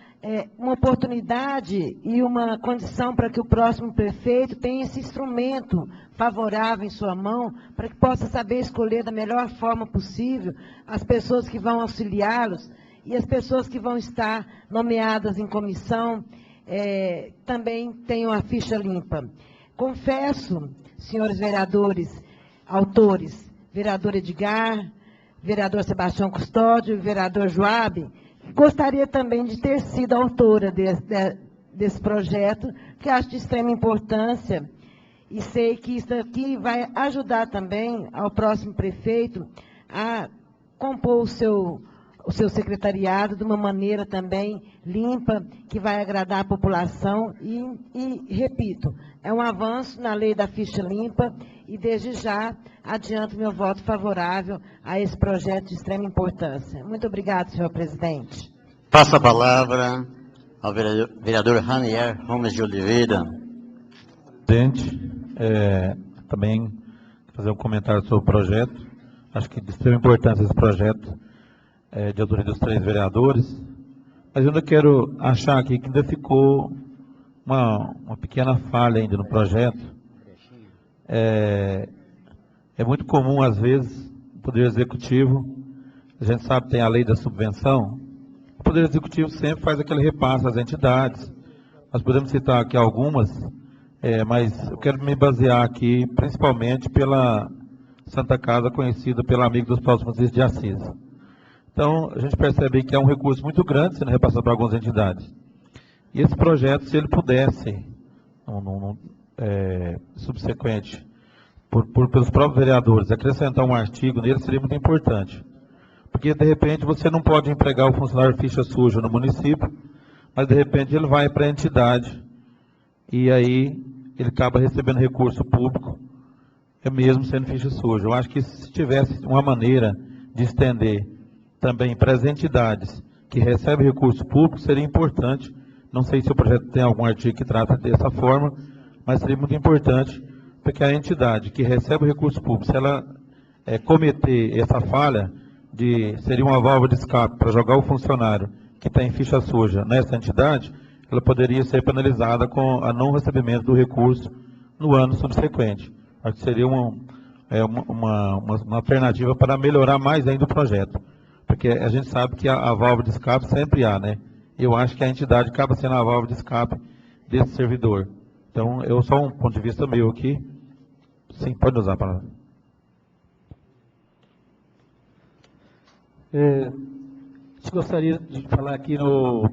[SPEAKER 7] uma oportunidade e uma condição para que o próximo prefeito tenha esse instrumento favorável em sua mão, para que possa saber escolher da melhor forma possível as pessoas que vão auxiliá-los e as pessoas que vão estar nomeadas em comissão também tenham a ficha limpa. Confesso, senhores vereadores, autores, vereador Edgar, vereador Sebastião Custódio e vereador Joabe, gostaria também de ter sido autora desse projeto, que acho de extrema importância, e sei que isso aqui vai ajudar também ao próximo prefeito a compor o seu secretariado de uma maneira também limpa, que vai agradar a população e repito, é um avanço na lei da ficha limpa e desde já adianto meu voto favorável a esse projeto de extrema importância. Muito obrigado, senhor presidente.
[SPEAKER 1] Passo a palavra ao vereador Ranier Gomes de Oliveira.
[SPEAKER 3] Presidente, também fazer um comentário sobre o projeto. Acho que de extrema importância esse projeto de autoria dos 3 vereadores, mas eu ainda quero achar aqui que ainda ficou uma pequena falha ainda no projeto. É muito comum, às vezes, o Poder Executivo, a gente sabe que tem a lei da subvenção, o Poder Executivo sempre faz aquele repasse às entidades. Nós podemos citar aqui algumas, mas eu quero me basear aqui, principalmente pela Santa Casa, conhecida pelo amigo dos próximos dias de Assis. Então, a gente percebe que é um recurso muito grande sendo repassado para algumas entidades. E esse projeto, se ele pudesse, subsequente, pelos próprios vereadores, acrescentar um artigo nele, seria muito importante. Porque, de repente, você não pode empregar o funcionário ficha suja no município, mas, de repente, ele vai para a entidade, e aí ele acaba recebendo recurso público, mesmo sendo ficha suja. Eu acho que se tivesse uma maneira de estender também para as entidades que recebem recurso público, seria importante. Não sei se o projeto tem algum artigo que trata dessa forma, mas seria muito importante, porque a entidade que recebe o recurso público, se ela cometer essa falha, seria uma válvula de escape para jogar o funcionário que está em ficha suja nessa entidade, ela poderia ser penalizada com a não recebimento do recurso no ano subsequente. Acho que seria uma alternativa para melhorar mais ainda o projeto. Porque a gente sabe que a válvula de escape sempre há, né? Eu acho que a entidade acaba sendo a válvula de escape desse servidor. Então, só um ponto de vista meu aqui. Sim, pode usar a palavra.
[SPEAKER 2] Gostaria de falar aqui no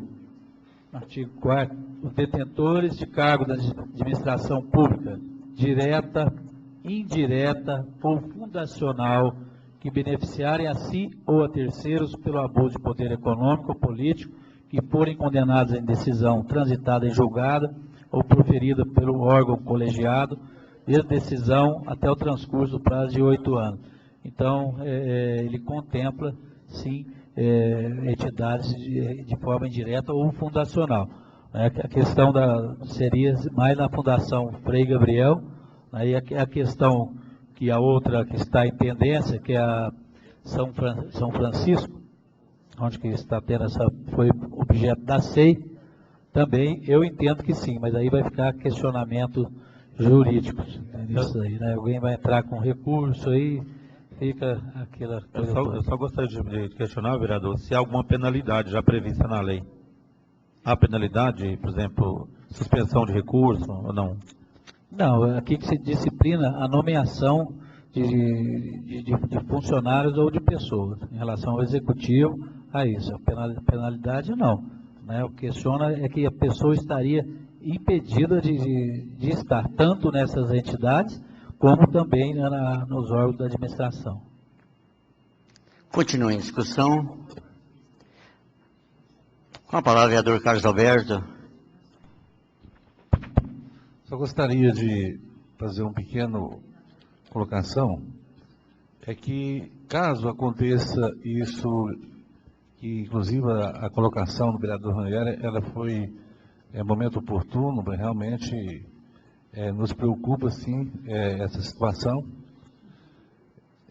[SPEAKER 2] artigo 4º, os detentores de cargo da administração pública, direta, indireta ou fundacional, que beneficiarem a si ou a terceiros pelo abuso de poder econômico ou político, que forem condenados em decisão transitada em julgada ou proferida pelo órgão colegiado, desde a decisão até o transcurso do prazo de 8 anos. Então, ele contempla, sim, entidades de forma indireta ou fundacional. A questão seria mais na Fundação Frei Gabriel, aí a questão que a outra que está em pendência, que é a São Francisco, onde que está tendo foi objeto da SEI, também eu entendo que sim, mas aí vai ficar questionamento
[SPEAKER 3] jurídicos nisso aí, né? Alguém vai entrar com recurso aí, fica aquela coisa toda. Eu só gostaria de questionar, vereador, se há alguma penalidade já prevista na lei. Há penalidade, por exemplo, suspensão de recurso ou não? Não, aqui que se disciplina a nomeação de funcionários ou de pessoas. Em relação ao executivo, a isso. A penalidade não. Né? O que questiona é que a pessoa estaria impedida de estar tanto nessas entidades, como também nos órgãos da administração.
[SPEAKER 1] Continua em discussão. Com a palavra, vereador Carlos Alberto.
[SPEAKER 6] Só gostaria de fazer uma pequena colocação, é que caso aconteça isso, que inclusive a colocação do vereador Ranieri, ela foi momento oportuno, mas realmente nos preocupa sim essa situação.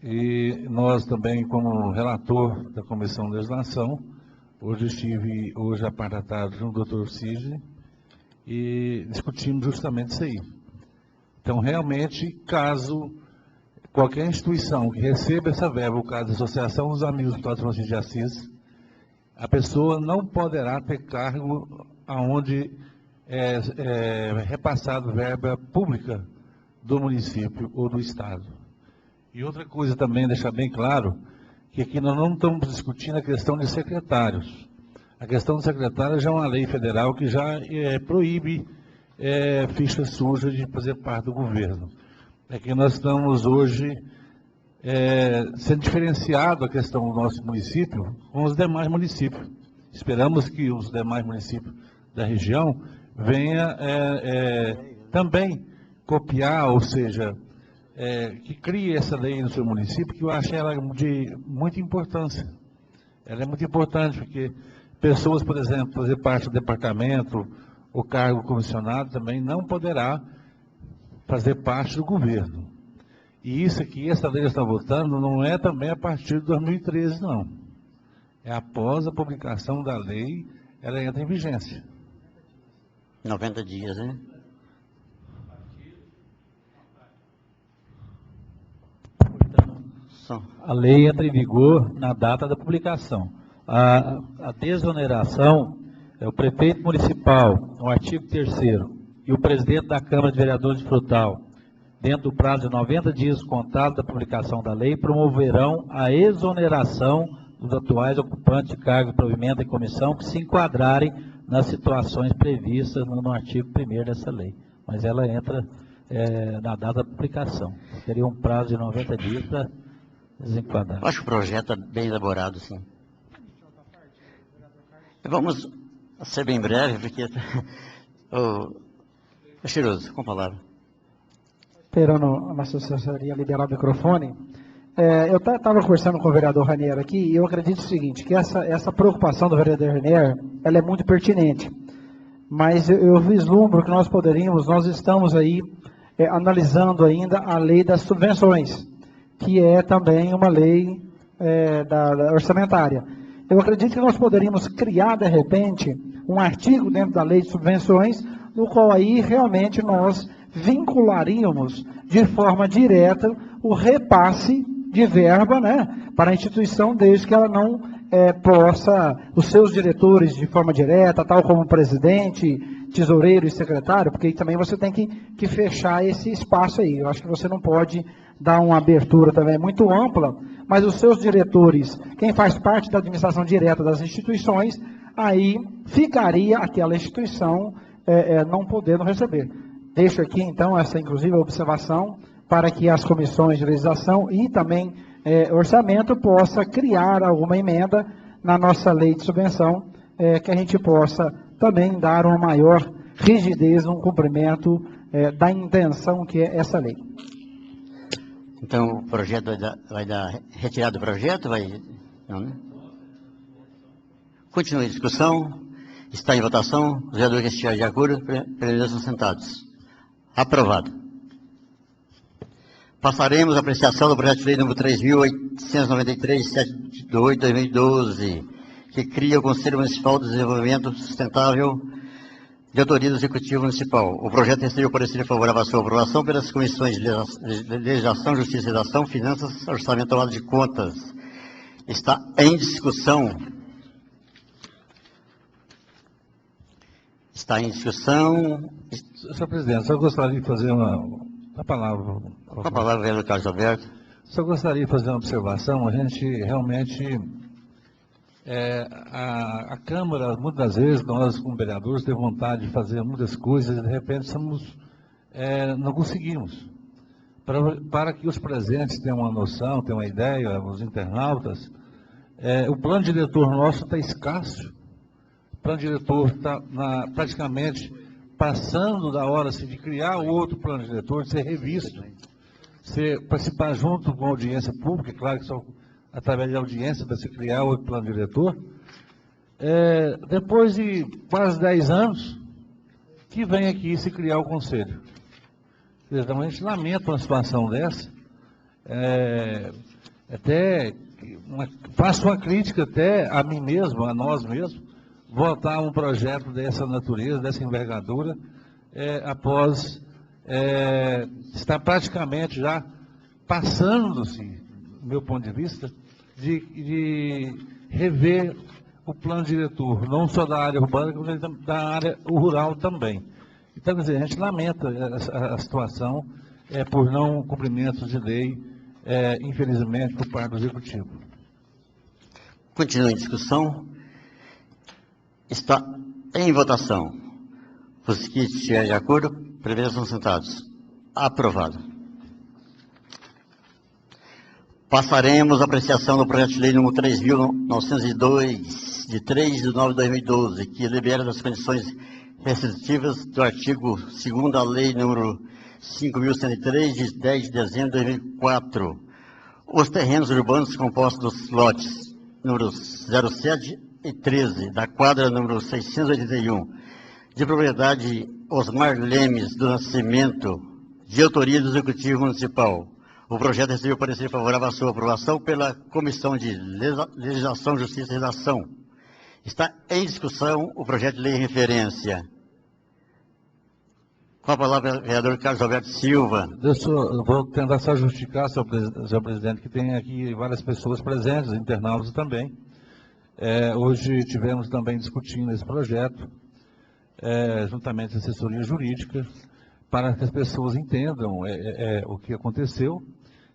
[SPEAKER 6] E nós também, como relator da Comissão de Legislação, hoje estive à parte da tarde junto ao doutor Sidney e discutimos justamente isso aí. Então, realmente, caso qualquer instituição que receba essa verba, o caso da Associação dos Amigos do Padre Francisco de Assis, a pessoa não poderá ter cargo aonde é repassado verba pública do município ou do Estado. E outra coisa também, deixar bem claro, que aqui nós não estamos discutindo a questão de secretários. A questão do secretário já é uma lei federal que já proíbe ficha suja de fazer parte do governo. É que nós estamos hoje sendo diferenciado a questão do nosso município com os demais municípios. Esperamos que os demais municípios da região venham também copiar, ou seja, que crie essa lei no seu município, que eu acho ela de muita importância. Ela é muito importante, porque pessoas, por exemplo, fazer parte do departamento, o cargo comissionado também não poderá fazer parte do governo. E isso aqui, essa lei que está votando, não é também a partir de 2013, não. É após a publicação da lei, ela entra em vigência.
[SPEAKER 1] 90 dias, né?
[SPEAKER 3] A lei entra em vigor na data da publicação. A desoneração é o prefeito municipal, no artigo 3º, e o presidente da Câmara de Vereadores de Frutal, dentro do prazo de 90 dias contados da publicação da lei, promoverão a exoneração dos atuais ocupantes de cargo de provimento em comissão que se enquadrarem nas situações previstas no artigo 1º dessa lei. Mas ela entra na data da publicação. Teria um prazo de 90 dias para desenquadrar.
[SPEAKER 1] Acho que o projeto é bem elaborado, sim. Vamos ser bem breve, porque... Cheiroso, com a palavra.
[SPEAKER 2] Esperando a nossa assessoria liberar o microfone. Eu estava conversando com o vereador Ranieri aqui, e eu acredito o seguinte, que essa preocupação do vereador Ranieri, ela é muito pertinente. Mas eu vislumbro que nós estamos aí analisando ainda a lei das subvenções, que é também uma lei da orçamentária. Eu acredito que nós poderíamos criar, de repente, um artigo dentro da lei de subvenções, no qual aí realmente nós vincularíamos de forma direta o repasse de verba, né, para a instituição, desde que ela não possa, os seus diretores de forma direta, tal como o presidente, tesoureiro e secretário, porque aí também você tem que fechar esse espaço aí. Eu acho que você não pode dar uma abertura também muito ampla, mas os seus diretores, quem faz parte da administração direta das instituições, aí ficaria aquela instituição não podendo receber. Deixo aqui, então, essa, inclusive, observação para que as comissões de legislação e também orçamento possa criar alguma emenda na nossa lei de subvenção, que a gente possa também dar uma maior rigidez no cumprimento da intenção que é essa lei.
[SPEAKER 1] Então, o projeto vai dar retirada do projeto? Não, né? Continua a discussão. Está em votação. Os vereadores que estiverem de acordo, permaneçam sentados. Aprovado. Passaremos à apreciação do projeto de lei número 3.893, 7/8/2012, que cria o Conselho Municipal de Desenvolvimento Sustentável de autoria do Executivo Municipal. O projeto recebeu parecer favorável à sua aprovação pelas comissões de Legislação, Justiça e Redação, Finanças, Orçamento e de Contas. Está em discussão. Está em discussão.
[SPEAKER 6] Senhor presidente, só gostaria de fazer uma palavra.
[SPEAKER 1] Com a palavra, vereador Carlos Alberto.
[SPEAKER 6] Só gostaria de fazer uma observação. A gente realmente, a Câmara, muitas vezes, nós como vereadores, temos vontade de fazer muitas coisas e de repente não conseguimos. Para que os presentes tenham uma noção, tenham uma ideia, os internautas, o plano diretor nosso está escasso. O plano diretor está praticamente passando da hora assim, de criar outro plano diretor, de ser revisto, participar junto com a audiência pública, claro que só através da audiência para se criar outro plano diretor. Depois de quase 10 anos, que vem aqui se criar o conselho. Então, a gente lamenta uma situação dessa, faço uma crítica até a mim mesmo, a nós mesmos, votar um projeto dessa natureza, dessa envergadura, após estar praticamente já passando-se, do meu ponto de vista, de rever o plano diretor, não só da área urbana, mas da área rural também. Então, quer dizer, a gente lamenta a situação por não cumprimento de lei, infelizmente, por parte do Executivo.
[SPEAKER 1] Continua em discussão. Está em votação. Os que estiverem de acordo, permaneçam sentados. Aprovado. Passaremos à apreciação do projeto de lei número 3.902, de 3 de 9 de 2012, que libera das condições restritivas do artigo 2º da lei número 5.103, de 10 de dezembro de 2004, os terrenos urbanos compostos dos lotes números 07 e 13, da quadra número 681, de propriedade Osmar Lemes do Nascimento, de autoria do Executivo Municipal. O projeto recebeu parecer favorável à sua aprovação pela Comissão de Legislação, Justiça e Redação. Está em discussão o projeto de lei em referência. Com a palavra, vereador Carlos Alberto Silva.
[SPEAKER 6] Eu vou tentar só justificar, senhor presidente, que tem aqui várias pessoas presentes, internautas também. Hoje tivemos também discutindo esse projeto, juntamente com a assessoria jurídica, para que as pessoas entendam o que aconteceu.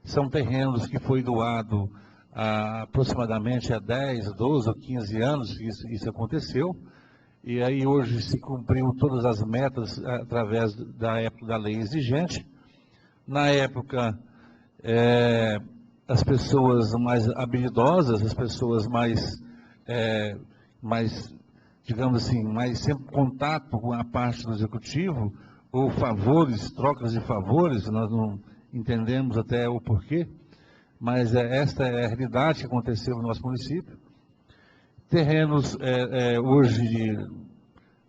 [SPEAKER 6] São terrenos que foi doado aproximadamente há 10, 12 ou 15 anos que isso aconteceu, e aí hoje se cumpriu todas as metas através da época da lei exigente. Na época, as pessoas mais habilidosas, as pessoas mais, digamos assim, mais sempre contato com a parte do executivo, ou favores, trocas de favores, nós não entendemos até o porquê, mas esta é a realidade que aconteceu no nosso município. Terrenos hoje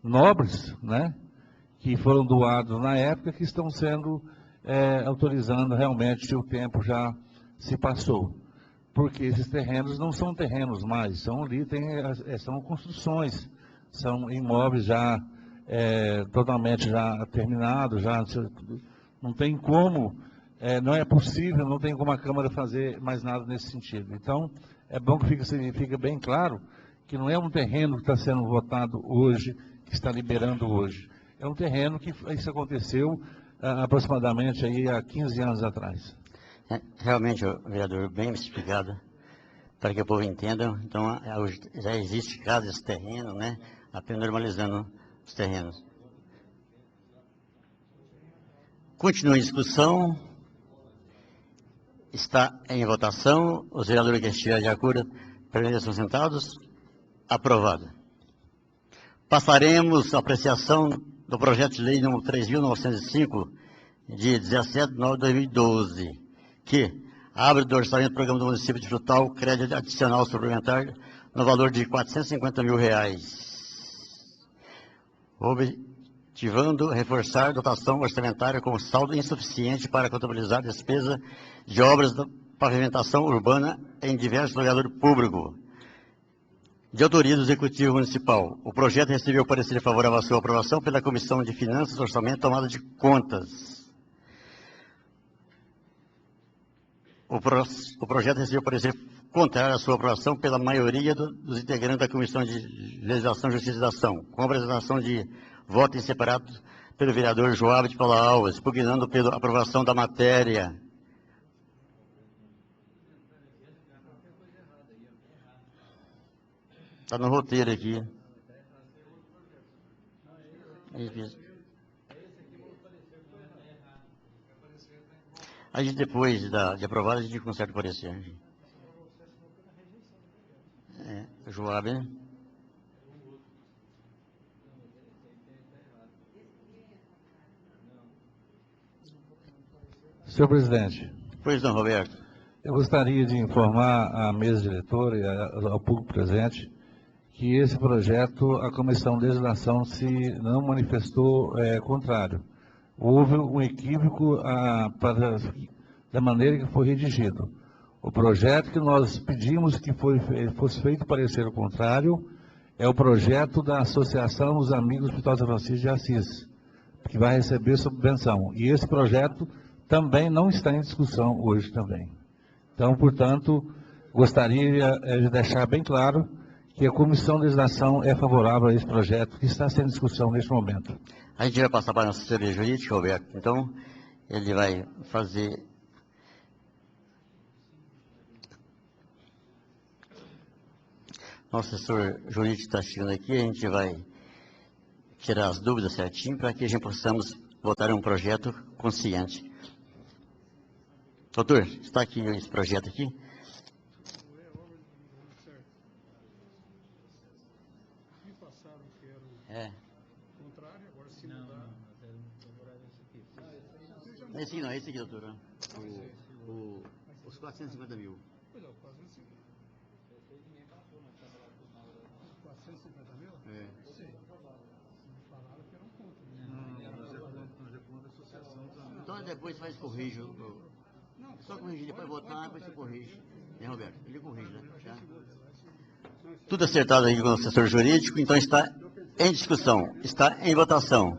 [SPEAKER 6] nobres, né, que foram doados na época, que estão sendo autorizando realmente, o tempo já se passou. Porque esses terrenos não são terrenos mais, são construções, são imóveis já totalmente já terminados, já não tem como, não é possível, não tem como a Câmara fazer mais nada nesse sentido. Então, é bom que fique bem claro que não é um terreno que está sendo votado hoje, que está liberando hoje. É um terreno que isso aconteceu aproximadamente aí há 15 anos atrás.
[SPEAKER 1] Realmente, vereador, bem explicado, para que o povo entenda. Então, já existe caso desse terreno, né? Apenas normalizando os terrenos. Continua em discussão. Está em votação. Os vereadores que estiverem de acordo permaneçam sentados. Aprovado. Passaremos à apreciação do projeto de lei número 3.905, de 17 de 9 de 2012, que abre do orçamento do programa do município de Frutal crédito adicional suplementar no valor de R$ 450 mil, objetivando reforçar a dotação orçamentária com saldo insuficiente para contabilizar despesa de obras de pavimentação urbana em diversos lugares públicos, De autoria do Executivo Municipal, o projeto recebeu parecer favorável à sua aprovação pela Comissão de Finanças, Orçamento e Tomada de Contas. O projeto recebeu parecer contrário à sua aprovação pela maioria dos integrantes da Comissão de Legislação, Justiça e Ação, com a apresentação de voto em separado pelo vereador Joab de Paula Alves, pugnando pela aprovação da matéria. Está no roteiro aqui. A gente, depois de aprovado, a gente conserta o parecer. Joab, né?
[SPEAKER 6] Senhor presidente.
[SPEAKER 1] Pois não, Roberto.
[SPEAKER 6] Eu gostaria de informar a mesa diretora e ao público presente que esse projeto, a Comissão de Legislação se não manifestou contrário. Houve um equívoco da maneira que foi redigido. O projeto que nós pedimos que fosse feito parecer o contrário é o projeto da Associação dos Amigos do Hospital São Francisco de Assis, que vai receber subvenção. E esse projeto também não está em discussão hoje também. Então, portanto, gostaria de deixar bem claro que a Comissão de Legislação é favorável a esse projeto que está sem discussão neste momento.
[SPEAKER 1] A gente vai passar para a nossa assessoria jurídica, Roberto. Então, ele vai fazer... Nosso assessor jurídico está chegando aqui, a gente vai tirar as dúvidas certinho para que a gente possamos votar em um projeto consciente. Doutor, está aqui esse projeto aqui? Esse aqui não, esse aqui, doutor. Os 450 mil. Pois é, 450. 450 mil? É. Sim. Falaram que era um ponto. Não, é contra a associação dos amigos. Então depois faz corrige. Só corrigir, depois votar, depois você corrige. Né, Roberto? Ele corrige, né? Já. Tudo acertado aí com o assessor jurídico, então está em discussão, está em votação.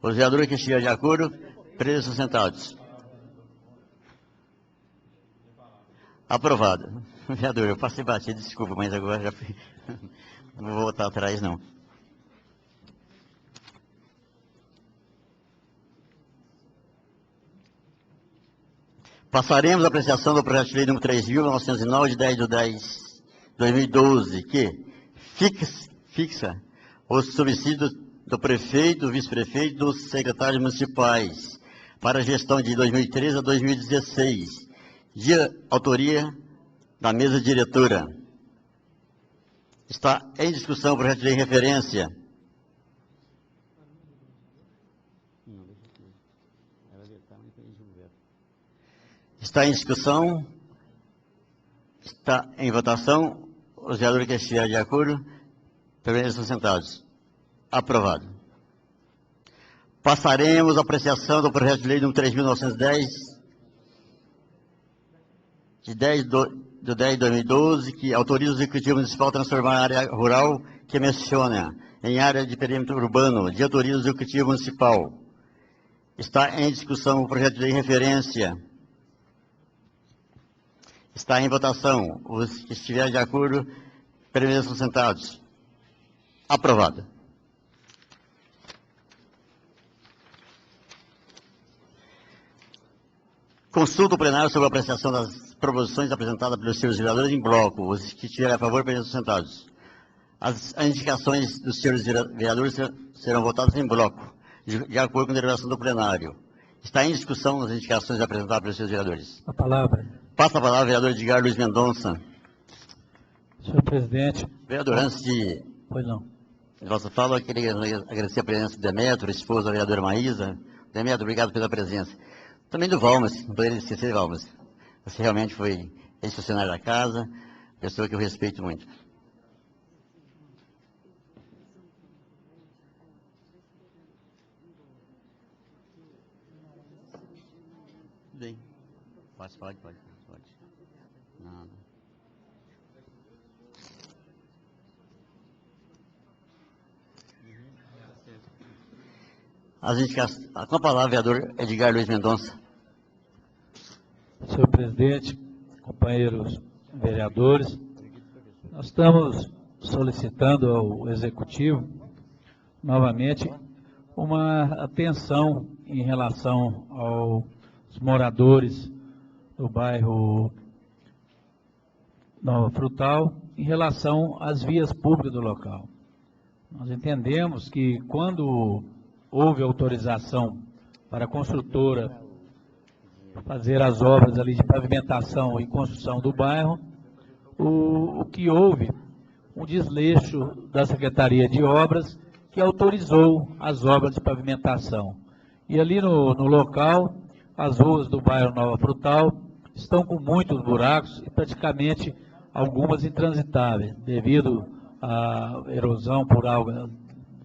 [SPEAKER 1] Os vereadores que estiverem de acordo, presos sentados. Aprovado. Vereador, eu passei batido, desculpa, mas agora já fui. Não vou voltar atrás, não. Passaremos a apreciação do projeto de lei número 3.909, de 10/10/2012, que fixa os subsídios do prefeito, do vice-prefeito e dos secretários municipais para a gestão de 2013 a 2016, de autoria da mesa diretora. Está em discussão o projeto de lei em referência. Está em discussão, está em votação. Os vereadores que estiverem de acordo, permaneçam sentados. Aprovado. Passaremos a apreciação do projeto de lei número 3.910, de 10/10/2012, que autoriza o Executivo Municipal a transformar a área rural que menciona em área de perímetro urbano, de autoria do Executivo Municipal. Está em discussão o projeto de lei em referência. Está em votação. Os que estiverem de acordo, permaneçam sentados. Aprovado. Consulta o plenário sobre a apreciação das proposições apresentadas pelos senhores vereadores em bloco. Os que estiverem a favor, permaneçam sentados. As indicações dos senhores vereadores serão votadas em bloco, de acordo com a deliberação do plenário. Está em discussão as indicações apresentadas pelos senhores vereadores.
[SPEAKER 2] A palavra.
[SPEAKER 1] Passa a palavra ao vereador Edgar Luiz Mendonça.
[SPEAKER 2] Senhor presidente.
[SPEAKER 1] Vereador, antes de...
[SPEAKER 2] Pois não.
[SPEAKER 1] Nossa fala, eu queria agradecer a presença do Demetrio, esposa da vereadora Maísa. Demetrio, obrigado pela presença. Também do Valmas, não poderia esquecer, Valmas. Você realmente foi ex-funcionário da casa, pessoa que eu respeito muito. Bem, pode. Nada. as indicações. Com a palavra, vereador Edgar Luiz Mendonça.
[SPEAKER 3] Senhor presidente, companheiros vereadores, nós estamos solicitando ao Executivo, novamente, uma atenção em relação aos moradores do bairro Nova Frutal, em relação às vias públicas do local. Nós entendemos que quando houve autorização para a construtora fazer as obras ali de pavimentação e construção do bairro, o que houve um desleixo da Secretaria de Obras que autorizou as obras de pavimentação. E ali no local, as ruas do bairro Nova Frutal estão com muitos buracos e praticamente algumas intransitáveis, devido à erosão por águas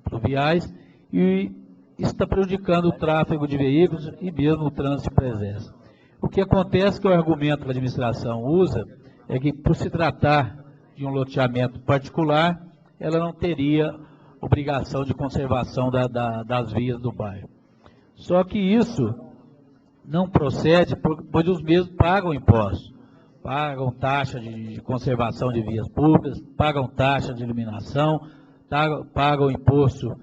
[SPEAKER 3] pluviais, e está prejudicando o tráfego de veículos e mesmo o trânsito de presença. O que acontece que o argumento que a administração usa é que, por se tratar de um loteamento particular, ela não teria obrigação de conservação das vias do bairro. Só que isso não procede, pois os mesmos pagam impostos, pagam taxa de conservação de vias públicas, pagam taxa de iluminação, pagam imposto,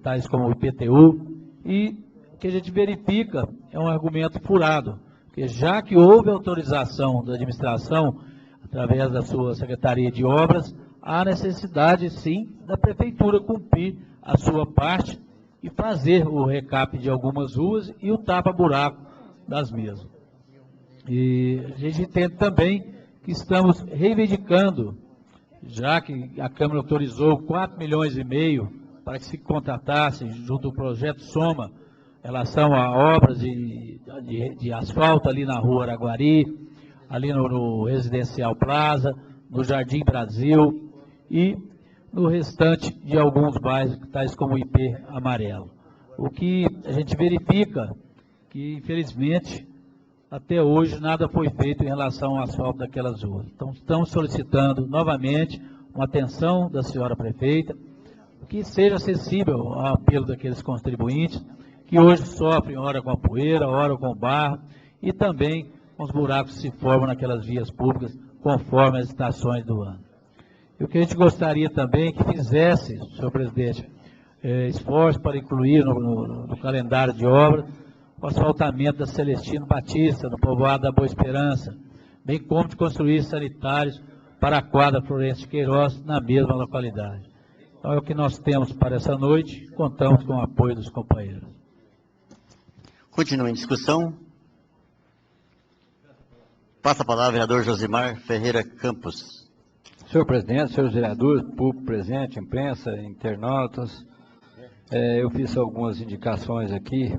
[SPEAKER 3] tais como o IPTU, e o que a gente verifica é um argumento furado, porque já que houve autorização da administração, através da sua Secretaria de Obras, há necessidade, sim, da Prefeitura cumprir a sua parte e fazer o recap de algumas ruas e o tapa-buraco das mesmas. E a gente entende também que estamos reivindicando, já que a Câmara autorizou 4,5 milhões para que se contratasse, junto ao projeto Soma, em relação a obras de asfalto ali na rua Araguari, ali no Residencial Plaza, no Jardim Brasil e no restante de alguns bairros, tais como o IP Amarelo. O que a gente verifica que, infelizmente, até hoje nada foi feito em relação ao asfalto daquelas ruas. Então, estamos solicitando novamente uma atenção da senhora prefeita, que seja acessível ao apelo daqueles contribuintes, que hoje sofrem ora com a poeira, ora com o barro, e também com os buracos que se formam naquelas vias públicas, conforme as estações do ano. E o que a gente gostaria também que fizesse, senhor presidente, esforço para incluir no calendário de obras o asfaltamento da Celestino Batista, no povoado da Boa Esperança, bem como de construir sanitários para a quadra Florencio de Queiroz, na mesma localidade. Então é o que nós temos para essa noite, contamos com o apoio dos companheiros.
[SPEAKER 1] Continua em discussão. Passa a palavra, vereador Josimar Ferreira Campos.
[SPEAKER 5] Senhor presidente, senhores vereadores, público presente, imprensa, internautas, eu fiz algumas indicações aqui,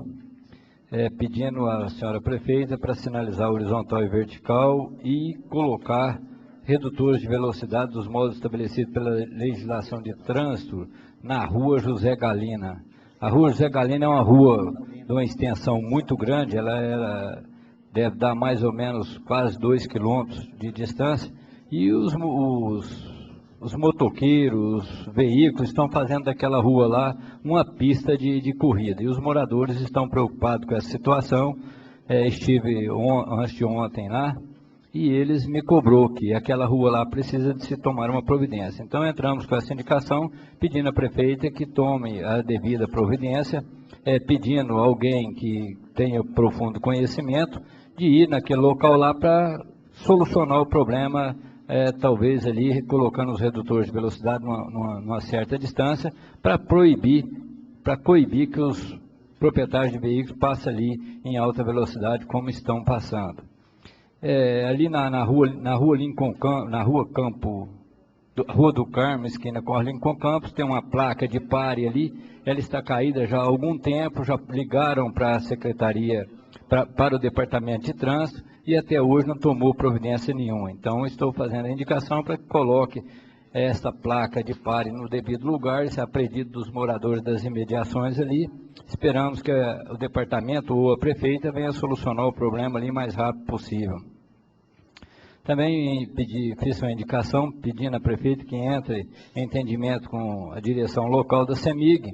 [SPEAKER 5] pedindo à senhora prefeita para sinalizar horizontal e vertical e colocar redutores de velocidade dos modos estabelecidos pela legislação de trânsito na rua José Galina. A rua José Galina é uma rua de uma extensão muito grande, ela deve dar mais ou menos quase 2 quilômetros de distância, e os motoqueiros, os veículos estão fazendo daquela rua lá uma pista de corrida, e os moradores estão preocupados com essa situação. Estive antes de ontem lá, e eles me cobrou que aquela rua lá precisa de se tomar uma providência. Então entramos com essa indicação, pedindo à prefeita que tome a devida providência, pedindo a alguém que tenha profundo conhecimento de ir naquele local lá para solucionar o problema, talvez ali colocando os redutores de velocidade numa certa distância, para coibir que os proprietários de veículos passem ali em alta velocidade como estão passando. Ali na rua do Carmo, esquina com a Lincoln Campos, tem uma placa de pare ali, ela está caída já há algum tempo, já ligaram para a secretaria, para o departamento de trânsito, e até hoje não tomou providência nenhuma. Então estou fazendo a indicação para que coloque esta placa de pare no devido lugar, isso é a pedido dos moradores das imediações ali. Esperamos que o departamento ou a prefeita venha solucionar o problema ali o mais rápido possível. Também fiz uma indicação pedindo à prefeita que entre em entendimento com a direção local da CEMIG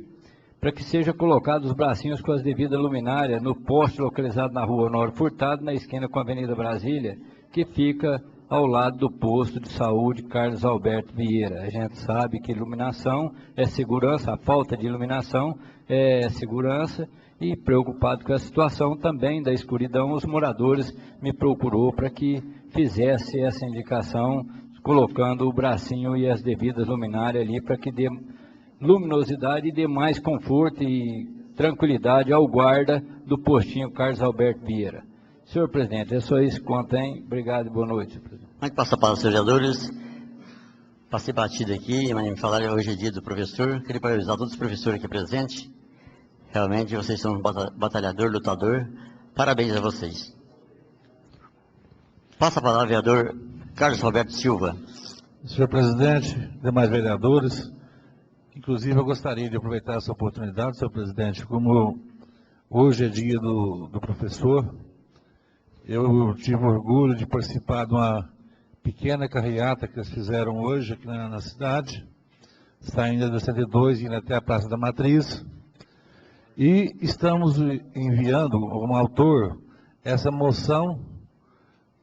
[SPEAKER 5] para que seja colocado os bracinhos com as devidas luminárias no poste localizado na rua Honório Furtado, na esquina com a Avenida Brasília, que fica ao lado do posto de saúde Carlos Alberto Vieira. A gente sabe que iluminação é segurança, a falta de iluminação é segurança, e preocupado com a situação também da escuridão, os moradores me procurou para que fizesse essa indicação, colocando o bracinho e as devidas luminárias ali para que dê luminosidade e dê mais conforto e tranquilidade ao guarda do postinho Carlos Alberto Vieira. Senhor presidente, é só isso que conta, hein? Obrigado e boa noite.
[SPEAKER 1] Antes de passar para os vereadores, passei batido aqui, mas me falaram hoje é dia do professor, queria parabenizar todos os professores aqui presentes. Realmente vocês são um batalhador, lutador. Parabéns a vocês. Passa a palavra, vereador Carlos Roberto Silva.
[SPEAKER 6] Senhor presidente, demais vereadores, inclusive eu gostaria de aproveitar essa oportunidade, senhor presidente, como hoje é dia do professor, eu tive orgulho de participar de uma pequena carreata que eles fizeram hoje aqui na cidade, saindo da 102 e indo até a Praça da Matriz. E estamos enviando, como autor, essa moção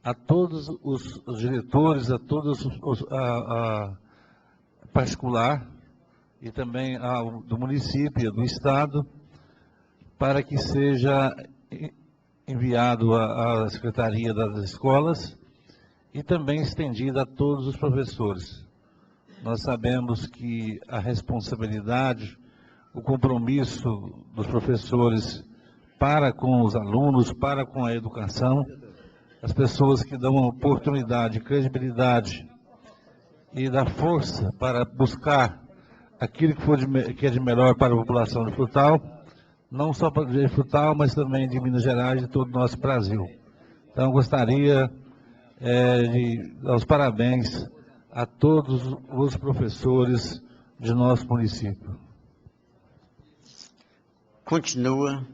[SPEAKER 6] a todos os diretores, a todos a particular e também do município, do estado, para que seja enviado à Secretaria das Escolas e também estendida a todos os professores. Nós sabemos que a responsabilidade, o compromisso dos professores para com os alunos, para com a educação, as pessoas que dão oportunidade, credibilidade e dá força para buscar aquilo que é de melhor para a população de Frutal, não só de Frutal, mas também de Minas Gerais e de todo o nosso Brasil. Então, eu gostaria de dar os parabéns a todos os professores de nosso município.
[SPEAKER 1] Continua.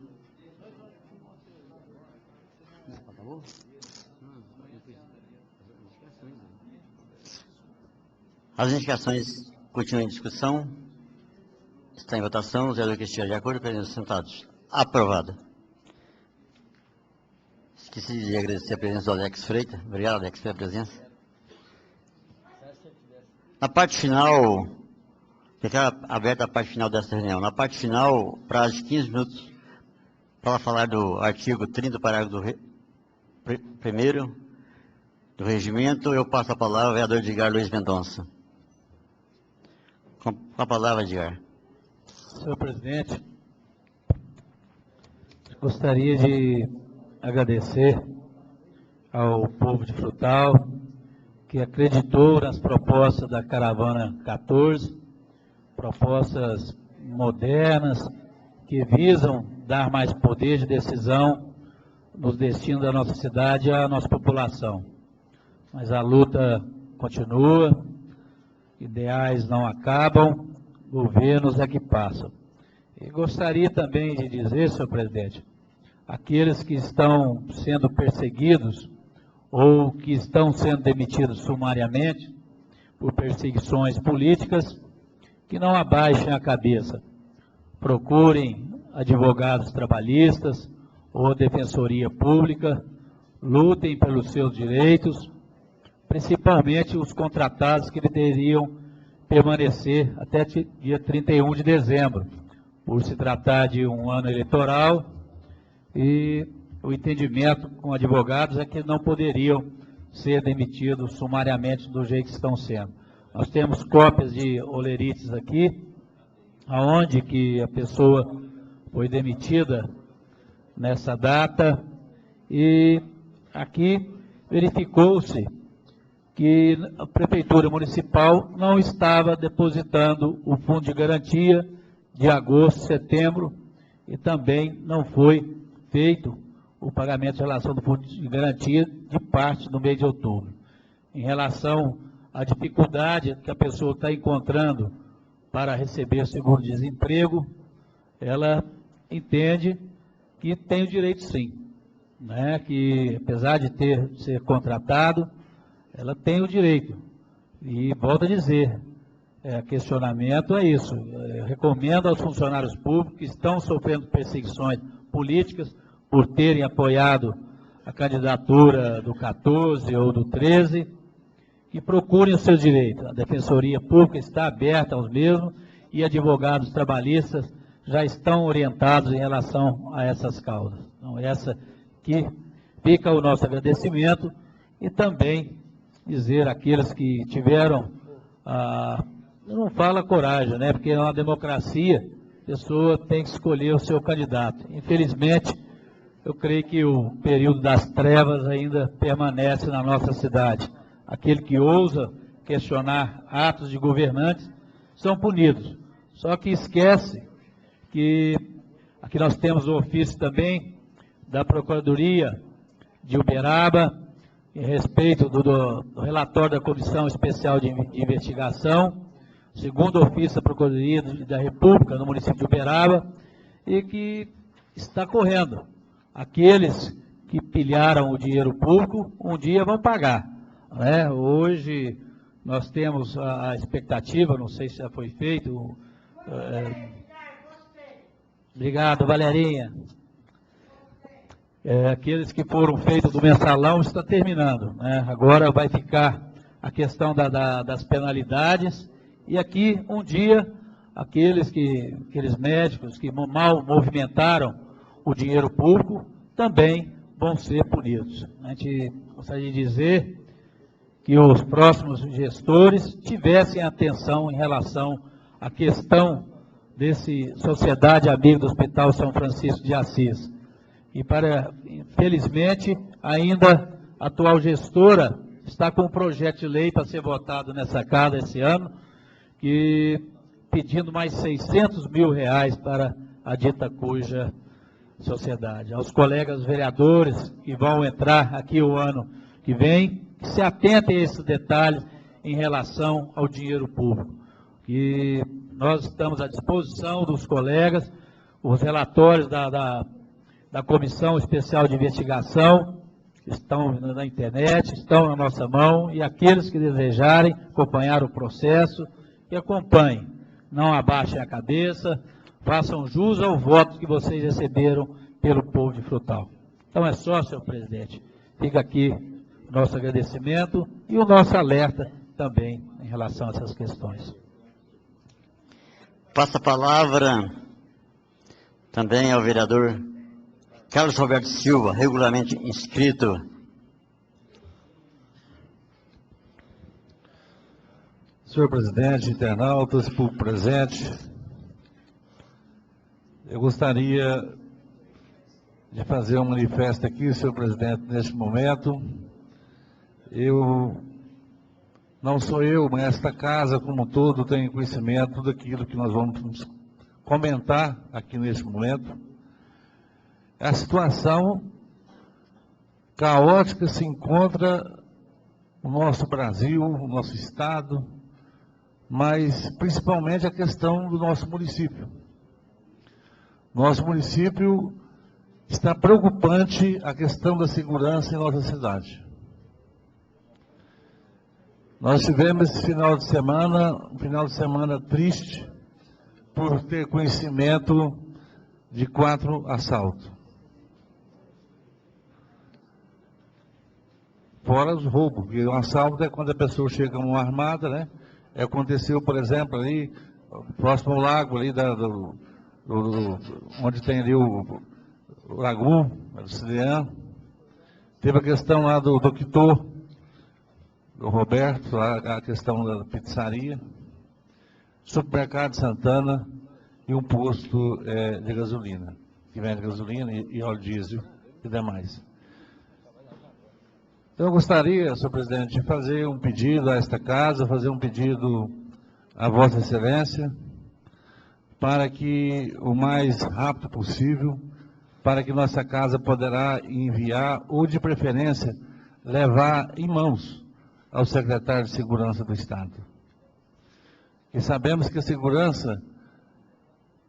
[SPEAKER 1] As indicações continuam em discussão. Está em votação. Os vereadores que estiverem de acordo, permaneçam sentados. Aprovada. Esqueci de agradecer a presença do Alex Freitas. Obrigado, Alex, pela presença. Na parte final, fica aberta a parte final dessa reunião. Na parte final, prazo de 15 minutos para falar do artigo 30, parágrafo primeiro do regimento. Eu passo a palavra ao vereador Edgar Luiz Mendonça. Com a palavra, Edgar.
[SPEAKER 3] Senhor presidente, gostaria de agradecer ao povo de Frutal, que acreditou nas propostas da Caravana 14, propostas modernas, que visam dar mais poder de decisão nos destinos da nossa cidade e à nossa população. Mas a luta continua, ideais não acabam, governos é que passam. E gostaria também de dizer, senhor presidente, aqueles que estão sendo perseguidos ou que estão sendo demitidos sumariamente por perseguições políticas, que não abaixem a cabeça, procurem advogados trabalhistas ou defensoria pública, lutem pelos seus direitos, principalmente os contratados que deveriam permanecer até dia 31 de dezembro, por se tratar de um ano eleitoral, e o entendimento com advogados é que não poderiam ser demitidos sumariamente do jeito que estão sendo. Nós temos cópias de olerites aqui, aonde que a pessoa foi demitida nessa data, e aqui verificou-se que a Prefeitura Municipal não estava depositando o fundo de garantia de agosto, setembro, e também não foi feito o pagamento em relação do fundo de garantia de parte do mês de outubro. Em relação à dificuldade que a pessoa está encontrando para receber seguro-desemprego, ela entende que tem o direito sim, né? Que apesar de ser contratado, ela tem o direito. E volto a dizer, questionamento é isso. Eu recomendo aos funcionários públicos que estão sofrendo perseguições políticas por terem apoiado a candidatura do 14 ou do 13, que procurem os seus direitos. A Defensoria Pública está aberta aos mesmos e advogados trabalhistas já estão orientados em relação a essas causas. Então, essa que fica o nosso agradecimento e também dizer àqueles que tiveram, não fala coragem, né? Porque é uma democracia, a pessoa tem que escolher o seu candidato. Infelizmente, eu creio que o período das trevas ainda permanece na nossa cidade. Aquele que ousa questionar atos de governantes são punidos. Só que esquece que aqui nós temos o ofício também da Procuradoria de Uberaba, em respeito do relatório da Comissão Especial de Investigação, segundo ofício da Procuradoria da República no município de Uberaba, e que está correndo. Aqueles que pilharam o dinheiro público, um dia vão pagar, né? Hoje nós temos a expectativa, não sei se já foi feito. Obrigado, Valerinha. Aqueles que foram feitos do mensalão está terminando, né? Agora vai ficar a questão das penalidades, e aqui um dia aqueles médicos que mal movimentaram o dinheiro público também vão ser punidos. A gente gostaria de dizer que os próximos gestores tivessem atenção em relação à questão desse Sociedade Amiga do Hospital São Francisco de Assis. E infelizmente, ainda a atual gestora está com um projeto de lei para ser votado nessa casa esse ano, pedindo mais R$600 mil para a dita cuja sociedade. Aos colegas vereadores que vão entrar aqui o ano que vem, que se atentem a esses detalhes em relação ao dinheiro público. E nós estamos à disposição dos colegas, os relatórios da Comissão Especial de Investigação estão na internet, estão na nossa mão, e aqueles que desejarem acompanhar o processo, que acompanhem, não abaixem a cabeça, façam jus ao voto que vocês receberam pelo povo de Frutal. Então é só, senhor presidente. Fica aqui o nosso agradecimento e o nosso alerta também em relação a essas questões.
[SPEAKER 1] Passa a palavra também ao vereador Carlos Roberto Silva, regularmente inscrito.
[SPEAKER 6] Senhor presidente, internautas, público presente, eu gostaria de fazer um manifesto aqui, senhor presidente, neste momento. Não sou eu, mas esta casa como um todo tem conhecimento daquilo que nós vamos comentar aqui neste momento. A situação caótica se encontra no nosso Brasil, no nosso estado, mas principalmente a questão do nosso município. Nosso município está preocupante a questão da segurança em nossa cidade. Nós tivemos esse final de semana, um final de semana triste, por ter conhecimento de 4 assaltos. Fora os roubos, porque um assalto é quando a pessoa chega com uma armada, né? Aconteceu, por exemplo, ali, próximo ao lago, ali onde tem ali o Lagoon, o Cilean. Teve a questão lá do Quitor, do Roberto, lá, a questão da pizzaria, supermercado Santana e um posto de gasolina, que vende gasolina e óleo diesel e demais. Então, eu gostaria, senhor presidente, de fazer um pedido a esta casa, fazer um pedido à Vossa Excelência, para que o mais rápido possível, para que nossa casa poderá enviar, ou de preferência, levar em mãos ao secretário de Segurança do Estado. E sabemos que a segurança,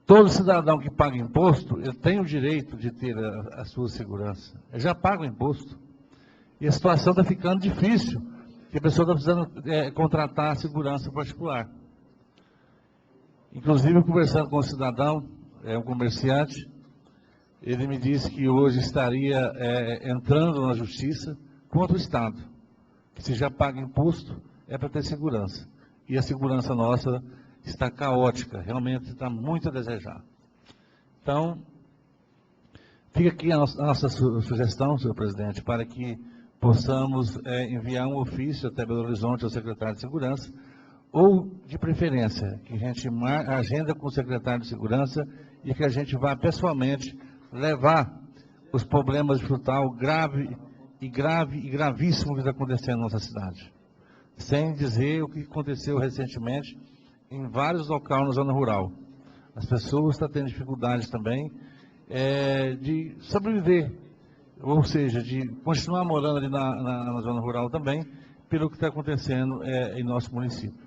[SPEAKER 6] todo cidadão que paga imposto, ele tem o direito de ter a sua segurança. Ele já paga o imposto. E a situação está ficando difícil, porque a pessoa está precisando contratar a segurança particular. Inclusive, conversando com um cidadão, um comerciante, ele me disse que hoje estaria entrando na justiça contra o Estado, que se já paga imposto é para ter segurança. E a segurança nossa está caótica, realmente está muito a desejar. Então, fica aqui a nossa sugestão, senhor presidente, para que possamos enviar um ofício até Belo Horizonte ao secretário de Segurança, ou, de preferência, que a gente agenda com o secretário de Segurança e que a gente vá pessoalmente levar os problemas de frutal gravíssimo que está acontecendo na nossa cidade. Sem dizer o que aconteceu recentemente em vários locais na zona rural. As pessoas estão tendo dificuldades também de sobreviver, ou seja, de continuar morando ali na zona rural também, pelo que está acontecendo em nosso município.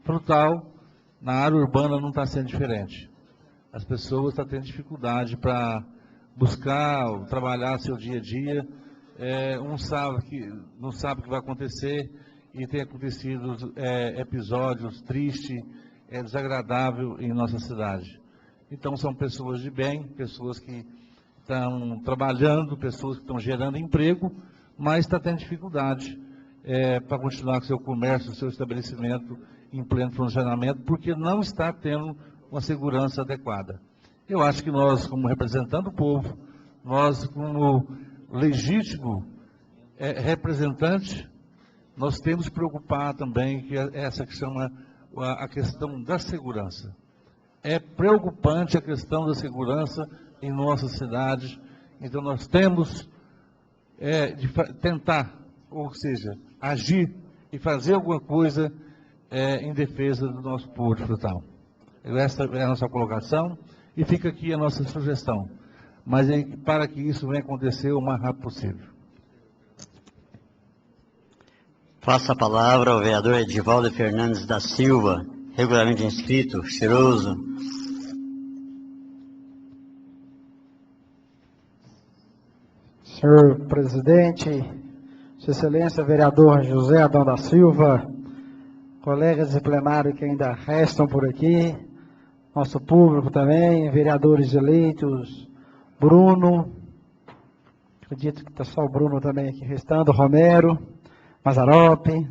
[SPEAKER 6] Frutal, na área urbana, não está sendo diferente. As pessoas estão tendo dificuldade para buscar, trabalhar seu dia a dia, não sabe o que vai acontecer, e tem acontecido episódios tristes, desagradáveis em nossa cidade. Então, são pessoas de bem, pessoas que estão trabalhando, pessoas que estão gerando emprego, mas estão tendo dificuldade para continuar com seu comércio, seu estabelecimento em pleno funcionamento, porque não está tendo uma segurança adequada. Eu acho que nós, como representando o povo, nós, como legítimo representante, nós temos que preocupar também que essa que chama a questão da segurança. É preocupante a questão da segurança em nossa cidade, então nós temos de tentar, ou seja, agir e fazer alguma coisa em defesa do nosso povo de Frutal. Essa é a nossa colocação e fica aqui a nossa sugestão, mas para que isso venha acontecer o mais rápido possível.
[SPEAKER 1] Passa a palavra ao vereador Edivaldo Fernandes da Silva, regularmente inscrito, cheiroso.
[SPEAKER 2] Senhor presidente, Sua Excelência, vereador José Adão da Silva, colegas de plenário que ainda restam por aqui, nosso público também, vereadores eleitos, Bruno, acredito que está só o Bruno também aqui restando, Romero, Mazarope,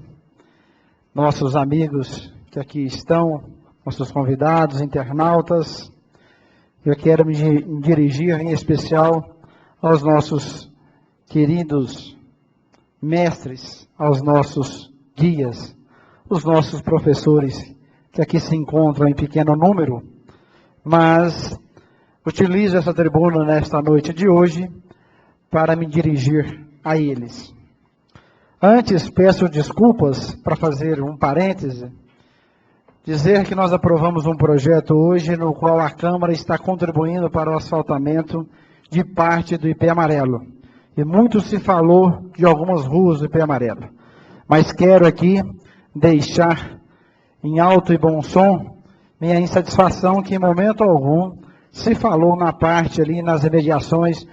[SPEAKER 2] nossos amigos que aqui estão, nossos convidados, internautas. Eu quero me dirigir em especial aos nossos queridos mestres, aos nossos guias, os nossos professores, que aqui se encontram em pequeno número, mas utilizo essa tribuna nesta noite de hoje para me dirigir a eles. Antes, peço desculpas para fazer um parêntese, dizer que nós aprovamos um projeto hoje no qual a Câmara está contribuindo para o asfaltamento de parte do IP Amarelo. E muito se falou de algumas ruas do IP Amarelo. Mas quero aqui deixar em alto e bom som minha insatisfação que em momento algum se falou na parte ali, nas imediações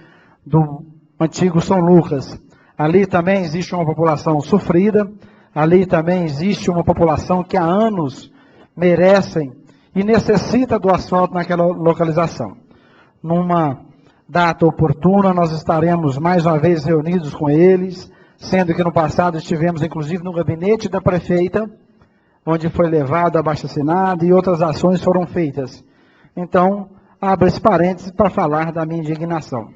[SPEAKER 2] do antigo São Lucas. Ali também existe uma população sofrida, ali também existe uma população que há anos merecem e necessita do asfalto naquela localização. Numa data oportuna, nós estaremos mais uma vez reunidos com eles, sendo que no passado estivemos inclusive no gabinete da prefeita, onde foi levado abaixo-assinado e outras ações foram feitas. Então, abro esse parênteses para falar da minha indignação.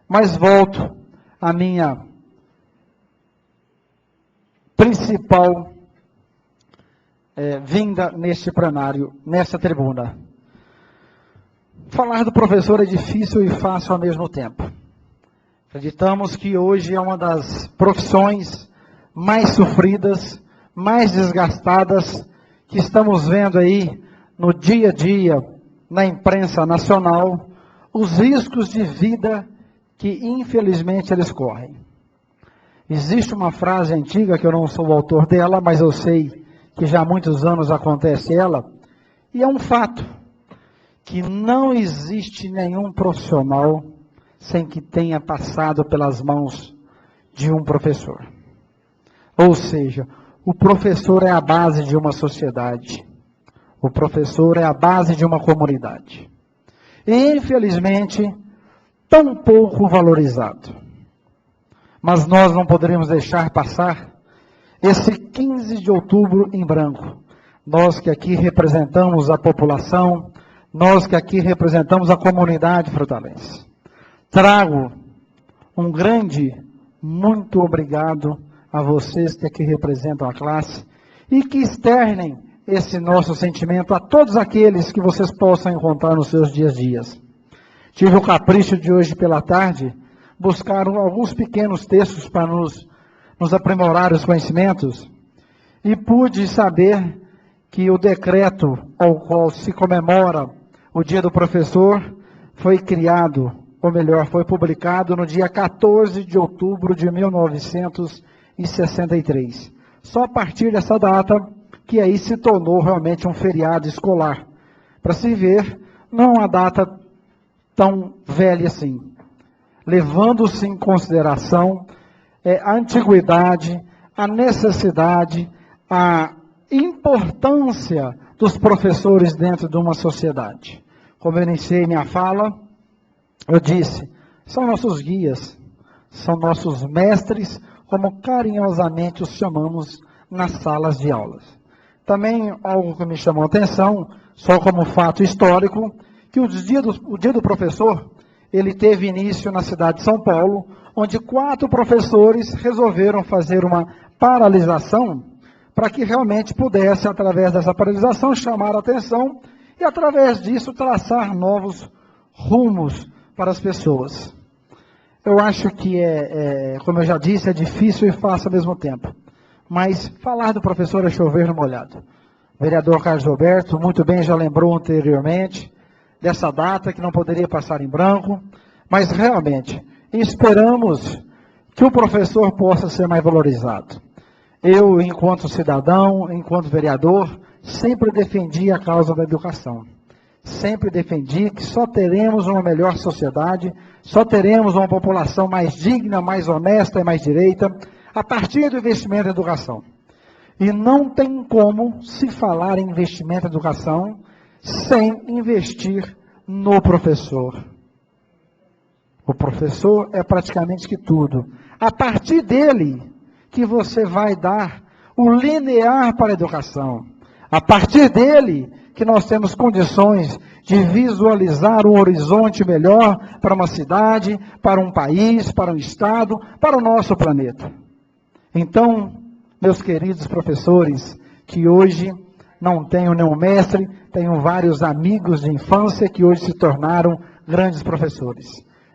[SPEAKER 2] Mas volto à minha principal vinda neste plenário, nesta tribuna. Falar do professor é difícil e fácil ao mesmo tempo. Acreditamos que hoje é uma das profissões mais sofridas, mais desgastadas, que estamos vendo aí no dia a dia, na imprensa nacional, os riscos de vida que infelizmente eles correm. Existe uma frase antiga, que eu não sou o autor dela, mas eu sei que já há muitos anos acontece ela, e é um fato, que não existe nenhum profissional sem que tenha passado pelas mãos de um professor. Ou seja, o professor é a base de uma sociedade. O professor é a base de uma comunidade. E, infelizmente, tão pouco valorizado. Mas nós não poderíamos deixar passar esse 15 de outubro em branco. Nós que aqui representamos a população, nós que aqui representamos a comunidade frutalense. Trago um grande muito obrigado a vocês que aqui representam a classe e que externem esse nosso sentimento a todos aqueles que vocês possam encontrar nos seus dias. Tive o capricho de hoje pela tarde buscar alguns pequenos textos para nos aprimorar os conhecimentos e pude saber que o decreto ao qual se comemora o Dia do Professor foi criado, ou melhor, foi publicado no dia 14 de outubro de 1963. Só a partir dessa data que aí se tornou realmente um feriado escolar. Para se ver, não é uma data tão velha assim. Levando-se em consideração a antiguidade, a necessidade, a importância dos professores dentro de uma sociedade. Como eu iniciei minha fala, eu disse, são nossos guias, são nossos mestres, como carinhosamente os chamamos nas salas de aulas. Também algo que me chamou a atenção, só como fato histórico, que o dia do professor, ele teve início na cidade de São Paulo, onde 4 professores resolveram fazer uma paralisação para que realmente pudesse, através dessa paralisação, chamar a atenção e, através disso, traçar novos rumos para as pessoas. Eu acho que como eu já disse, é difícil e fácil ao mesmo tempo. Mas falar do professor é chover no molhado. O vereador Carlos Roberto, muito bem, já lembrou anteriormente dessa data que não poderia passar em branco, mas realmente esperamos que o professor possa ser mais valorizado. Eu, enquanto cidadão, enquanto vereador, sempre defendi a causa da educação. Sempre defendi que só teremos uma melhor sociedade, só teremos uma população mais digna, mais honesta e mais direita, a partir do investimento em educação. E não tem como se falar em investimento em educação sem investir no professor. O professor é praticamente que tudo. A partir dele que você vai dar o linear para a educação. A partir dele que nós temos condições de visualizar um horizonte melhor para uma cidade, para um país, para um estado, para o nosso planeta. Então, meus queridos professores, que hoje não tenho nenhum mestre, tenho vários amigos de infância que hoje se tornaram grandes professores.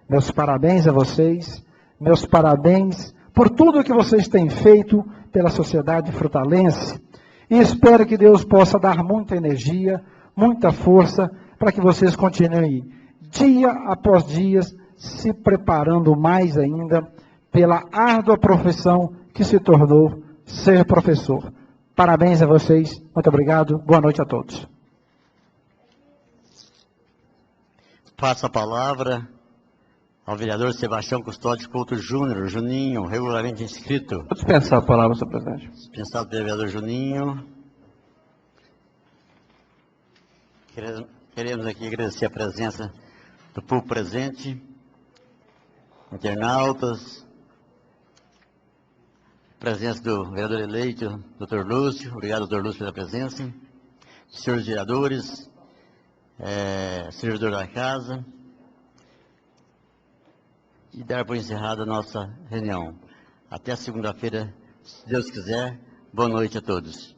[SPEAKER 2] Meus parabéns a vocês, meus parabéns por tudo que vocês têm feito pela sociedade frutalense. E espero que Deus possa dar muita energia, muita força, para que vocês continuem dia após dia se preparando mais ainda pela árdua profissão que se tornou ser professor. Parabéns a vocês, muito obrigado, boa noite a todos.
[SPEAKER 1] Passo a palavra ao vereador Sebastião Custódio Couto Júnior, Juninho, regularmente inscrito.
[SPEAKER 9] Vou dispensar a palavra, senhor presidente.
[SPEAKER 1] Dispensado pelo vereador Juninho. Queremos aqui agradecer a presença do público presente, internautas, presença do vereador eleito, doutor Lúcio. Obrigado, doutor Lúcio, pela presença. Senhores vereadores, servidor da casa. E dar por encerrada a nossa reunião. Até segunda-feira, se Deus quiser. Boa noite a todos.